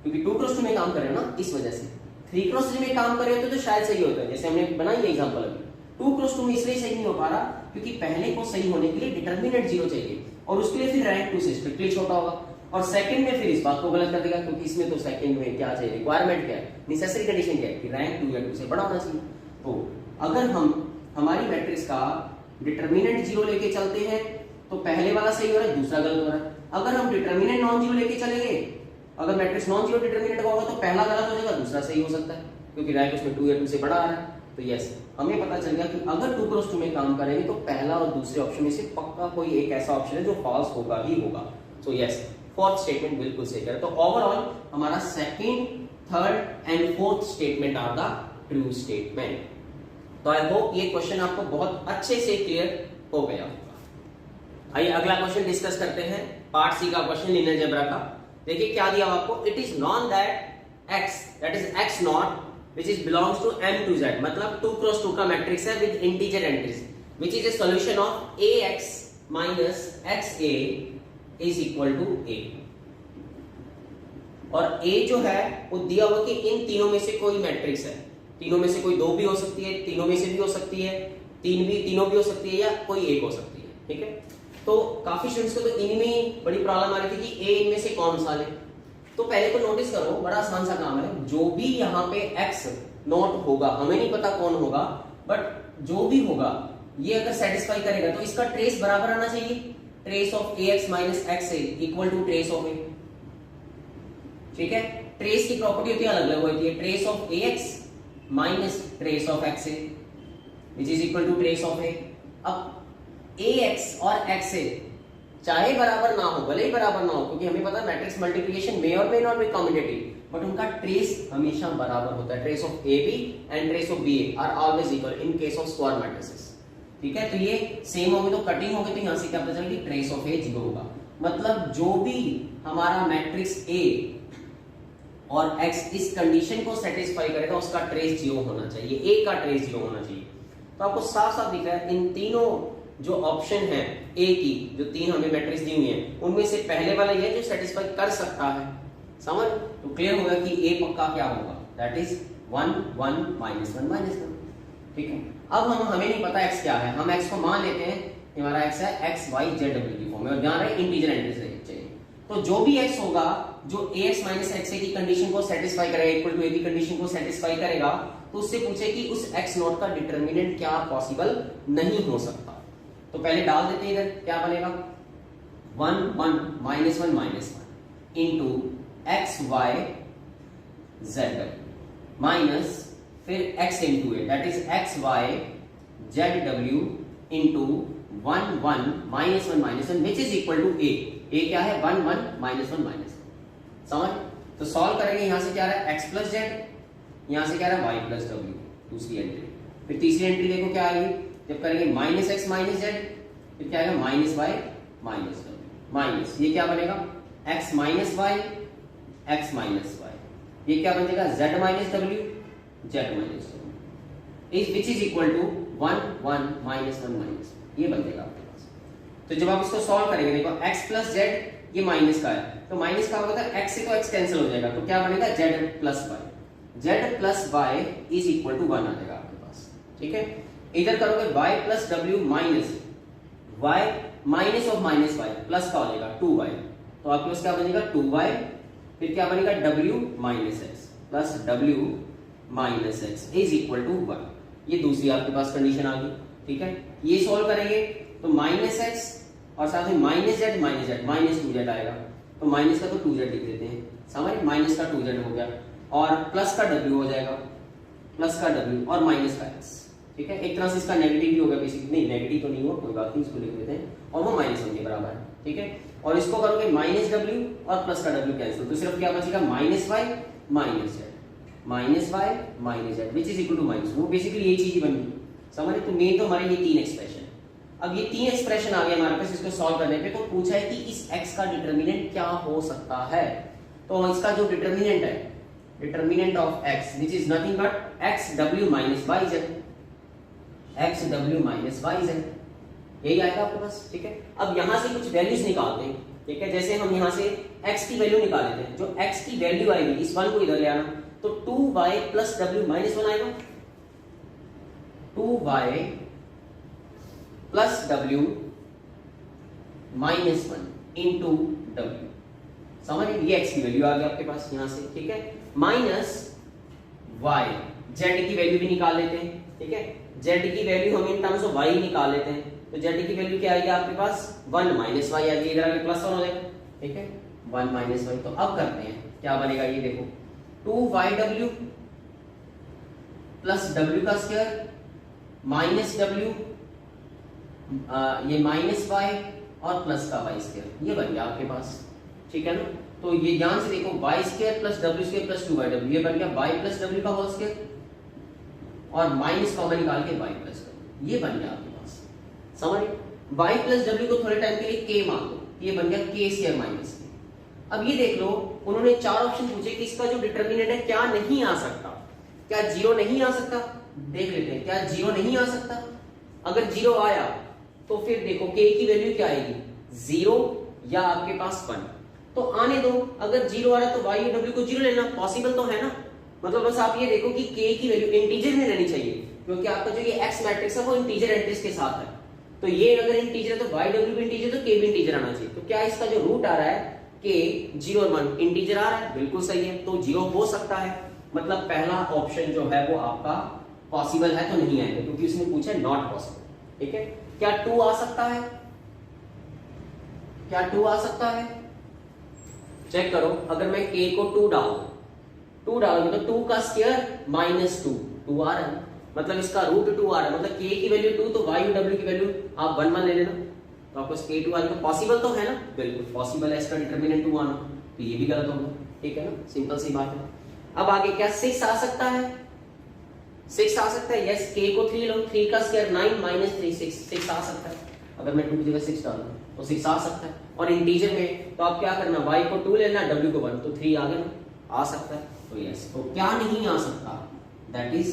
क्योंकि 2 क्रॉस 2 में काम कर रहे हो ना, इस वजह से। 3 क्रॉस 3 में काम कर रहे होते तो शायद सही होता है, जैसे हमने बनाई है एग्जांपल अभी। 2 क्रॉस 2 में इसलिए सही नहीं हो पा रहा क्योंकि पहले को सही होने के लिए डिटरमिनेंट 0 चाहिए, और उसके लिए फिर रैंक 2 से स्ट्रिक्टली छोटा होगा। और सेकंड में फिर इस बात को गलत कर देगा, क्योंकि इसमें तो सेकंड में क्या चाहिए, रिक्वायरमेंट क्या है, नेसेसरी कंडीशन क्या है कि रैंक 2 या 2 से बड़ा होना चाहिए। तो अगर हम हमारी मैट्रिक्स का डिटरमिनेंट 0 लेके चलते हैं तो पहले वाला सही हो रहा है, दूसरा गलत हो रहा है। अगर हम डिटरमिनेंट नॉन 0 लेके चलेंगे, अगर मैट्रिक्स नॉन 0 डिटरमिनेंट का होगा तो पहला गलत हो जाएगा, दूसरा सही हो सकता है, क्योंकि रैंक उसमें 2 या 2 से बड़ा आ रहा है। तो यस, हमें पता चल गया कि अगर 2 क्रॉस 2 में काम करेंगे तो पहला और दूसरे ऑप्शन में से पक्का कोई एक ऐसा ऑप्शन है जो फॉल्स होगा ही होगा। सो यस, फोर्थ स्टेटमेंट बिल्कुल सही है। तो ओवरऑल हमारा second, third and fourth statement are the true statement. तो आई होप ये क्वेश्चन आपको बहुत अच्छे से क्लियर हो गया होगा। आइए अगला क्वेश्चन डिस्कस करते हैं, पार्ट सी का क्वेश्चन लीनियर अलजेब्रा का। देखिए क्या दिया आपको, it is non that x, that is x not which is belongs to M to Z, मतलब 2 क्रॉस 2 का मैट्रिक्स है with integer entries, which is a solution of ax minus xa is equal to a। और a जो है वो दिया हुआ कि इन तीनों में से कोई मैट्रिक्स है, तीनों में से कोई 2 भी हो सकती है, तीनों में से भी हो सकती है, तीनों भी हो सकती है, या कोई एक हो सकती है, ठीक है। तो काफी स्टूडेंट्स को तो इनमें बड़ी प्रॉब्लम आ रही थी कि a इनमें से कौन सा ले। तो पहले तो नोटिस करो, बड़ा आसान सा काम है, जो भी यहाँ पे x नॉट होगा, हमें नहीं पता कौन होगा, बट जो भी होगा ये अगर सेटिस्फाई करेगा तो इसका ट्रेस बराबर आना चाहिए, trace of ax minus xa equal to trace of a, ठीक है। ट्रेस की प्रॉपर्टी होती है अलग अलग होती है, trace of ax minus trace of xa which is equal to trace of a। अब ax और xa चाहे बराबर ना हो, भले ही बराबर ना हो, क्योंकि हमें पता है मैट्रिक्स मल्टीप्लिकेशन मे और may not be commutative, but उनका ट्रेस हमेशा बराबर होता है। Trace of A B and trace of B A are always equal in case of square matrices, ठीक है। तो ये सेम होंगे तो कटिंग होगी, तो यहां से क्या पता चला कि ट्रेस ऑफ ए 0 होगा, मतलब जो भी हमारा मैट्रिक्स ए और x इस कंडीशन को सेटिस्फाई करेगा उसका ट्रेस 0 होना चाहिए, ए का ट्रेस 0 होना चाहिए। तो आपको साफ साफ दिख रहा है इन तीनों जो ऑप्शन है ए की, जो 3 हमें मैट्रिक्स दी हुई है, उनमें से पहले वाला ये जो सेटिस्फाई कर सकता है, समझ। तो क्लियर होगा कि ए पक्का क्या होगा, दैट इज 1 1 -1 -1, ठीक है। अब हमें नहीं पता x क्या है, हम x को मान लेते हैं हमारा x है x y z w की फॉर्म में, और ध्यान रहे इंटीजर एंट्रीज चाहिए। तो जो भी x होगा जो ax माइनस xa की कंडीशन को सेटिस्फाई करेगा, इक्वल टू a की कंडीशन को सेटिस्फाई करेगा, तो उससे पूछे कि उस x नॉट का डिटरमिनेंट क्या पॉसिबल नहीं हो सकता। तो पहले डाल देते हैं इधर, क्या बनेगा 1 1 -1 -1 into x y z minus फिर x into a, that is x y z w into 1 1 -1 -1 which is equal to a। a क्या है 1 1 -1 -1, समझ। तो सॉल्व करेंगे, यहां से क्या आ रहा है x प्लस z, यहां से क्या आ रहा है y प्लस w, दूसरी एंट्री। फिर तीसरी एंट्री देखो क्या आएगी, जब करेंगे माइनस एक्स माइनस जेड, फिर क्या आएगा minus Y minus W, minus ये क्या बनेगा X minus Y X minus Y, ये क्या बन जाएगा Z minus W Z minus W is which is equal to 1 1 -1 -1, ये बन जाएगा आपके पास। तो जब आप इसको सॉल्व करेंगे, देखो x प्लस जेड ये माइनस का है, तो माइनस का होगा x से तो x कैंसिल हो जाएगा, तो क्या बनेगा z plus y, z plus y is equal to 1 आ जाएगा आपके पास, ठीक है। इधर करोगे y प्लस डब्ल्यू minus y minus of minus y plus का हो जाएगा 2y, तो आपके पास क्या बनेगा 2y, फिर क्या बनेगा w minus x plus w minus x is equal to 1। ये दूसरी आपके पास कंडीशन आ गई, ठीक है। ये सॉल्व करेंगे तो माइनस x और साथ में माइनस जेड माइनस 2z आएगा, तो माइनस का तो 2z लिख देते हैं, समझ, माइनस का 2z हो गया, और प्लस का w हो जाएगा, प्लस का w और माइनस का x, ठीक है। एक तरह से इसका नेगेटिव भी हो गया बेसिकली, नहीं नेगेटिव तो नहीं हुआ, कोई बात नहीं, इसको लिख देते हैं, और वो माइनस 1 के बराबर है, ठीक है। और इसको करोगे माइनस w और प्लस का w कैंसिल, तो सिर्फ क्या बचेगा minus y minus z which is equal to minus, वो बेसिकली ये चीज ही बन गई, समझे। तो मेन तो हमारे ये 3 एक्सप्रेशन, अब ये 3 एक्सप्रेशन आ गया हमारे पास, इसको सॉल्व करने पे तो पूछा है कि इस x का डिटरमिनेंट क्या हो सकता है। तो इसका जो डिटरमिनेंट है, determinant of x which is nothing but xw minus yz, xw minus yz, यही आएगा आपके पास, ठीक है। अब यहां से कुछ वैल्यूज निकालते हैं, ठीक है। जैसे हम यहां से x की वैल्यू निकाल लेते हैं, जो x की वैल्यू आएगी, इस 1 को इधर ले आना, तो 2y प्लस w माइनस 1 आएगा, 2y plus w minus 1 into w, समझ, ये x की वैल्यू आ गई आपके पास यहां से, ठीक है। माइनस y, z की वैल्यू भी निकाल लेते हैं, ठीक है। z की वैल्यू हम इन टर्म्स ऑफ y निकाल लेते हैं, तो z की वैल्यू क्या आएगी आपके पास 1 माइनस y आएगी, इधर आगे प्लस 1 हो जाएगा, ठीक है, 1 माइनस y। तो अब करते हैं क्या बनेगा, ये देखो 2yw प्लस w का स्क्वायर माइनस w, ये माइनस y और प्लस का y स्क्वायर, ये बन गया आपके पास, ठीक है ना। तो ये ध्यान से देखो y square plus w square plus 2yw, ये बन गया y प्लस w का होल स्क्वायर, और माइनस कॉमन निकाल के y प्लस w, ये बन गया आपके पास, समझ। y प्लस w को थोड़े टाइम के लिए k मान लो, ये बन गया k स्क्वायर माइनस k। अब ये देख लो, उन्होंने 4 ऑप्शन पूछे कि इसका जो डिटरमिनेंट है क्या नहीं आ सकता, क्या 0 नहीं आ सकता, देख लेते हैं, क्या 0 नहीं आ सकता। अगर 0 आया तो फिर देखो k की वैल्यू क्या आएगी, 0 या आपके पास 1, तो आने दो। अगर 0 आ रहा है तो y और w को 0 लेना, पॉसिबल तो है ना, मतलब बस आप ये देखो कि k की वैल्यू इंटीजर में रहनी चाहिए, क्योंकि आपका जो ये x मैट्रिक्स है वो इंटीजर एंट्रीज के साथ है, तो ये अगर इंटीजर है तो y w भी इंटीजर, तो k भी इंटीजर आना चाहिए। तो क्या इसका जो रूट आ रहा है k 0 और 1 इंटीजर आ रहा है, बिल्कुल सही है, तो 0 हो सकता है, मतलब पहला ऑप्शन जो है वो आपका पॉसिबल है, तो नहीं आएगा, क्योंकि उसने पूछा नॉट पॉसिबल, ठीक है। क्या 2 आ सकता है, क्या 2 आ सकता है, चेक करो। अगर मैं k को 2 डालूंगा तो 2 का स्क्वायर माइनस 2 आ रहा है, मतलब इसका रूट 2 आ रहा है, मतलब k की वैल्यू 2, तो y और w की वैल्यू आप 1 ले लेना, तो आपको k2 आ जाएगा। पॉसिबल तो है ना, बिल्कुल पॉसिबल है इसका डिटरमिनेंट 2 आना, तो ये भी गलत होगा, ठीक है ना, सिंपल सी बात है। अब आगे क्या 6 आ सकता है, 6 आ सकता है, यस। k को 3 लो, 3 का स्क्वायर 9 माइनस 3 6 आ सकता है, अगर मैं 2 की जगह 6 डालूं तो 6 आ सकता है। और इंटीजर में तो आप क्या करना, y को 2 लेना, w को 1, तो 3 आ गया ना, आ सकता है, तो यस। तो क्या नहीं आ सकता, दैट इज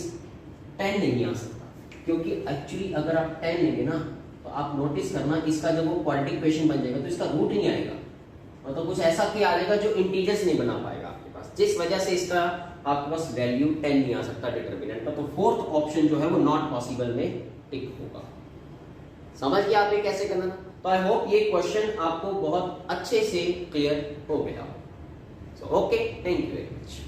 10 नहीं आ सकता, क्योंकि एक्चुअली अगर आप 10 लेंगे ना, तो आप नोटिस करना इसका जब वो क्वाड्रेटिक इक्वेशन बन जाएगा तो इसका रूट नहीं आएगा, मतलब कुछ ऐसा क्या आ जाएगा जो इंटीजर्स नहीं बना पाएगा आपके पास, जिस वजह से इसका आपके पास वैल्यू 10 नहीं आ सकता डिटरमिनेंट का। तो फोर्थ ऑप्शन जो है वो नॉट पॉसिबल में टिक होगा। समझ गया आपने कैसे करना था। तो आई होप ये क्वेश्चन आपको बहुत अच्छे से क्लियर हो गया। So okay, thank you very much.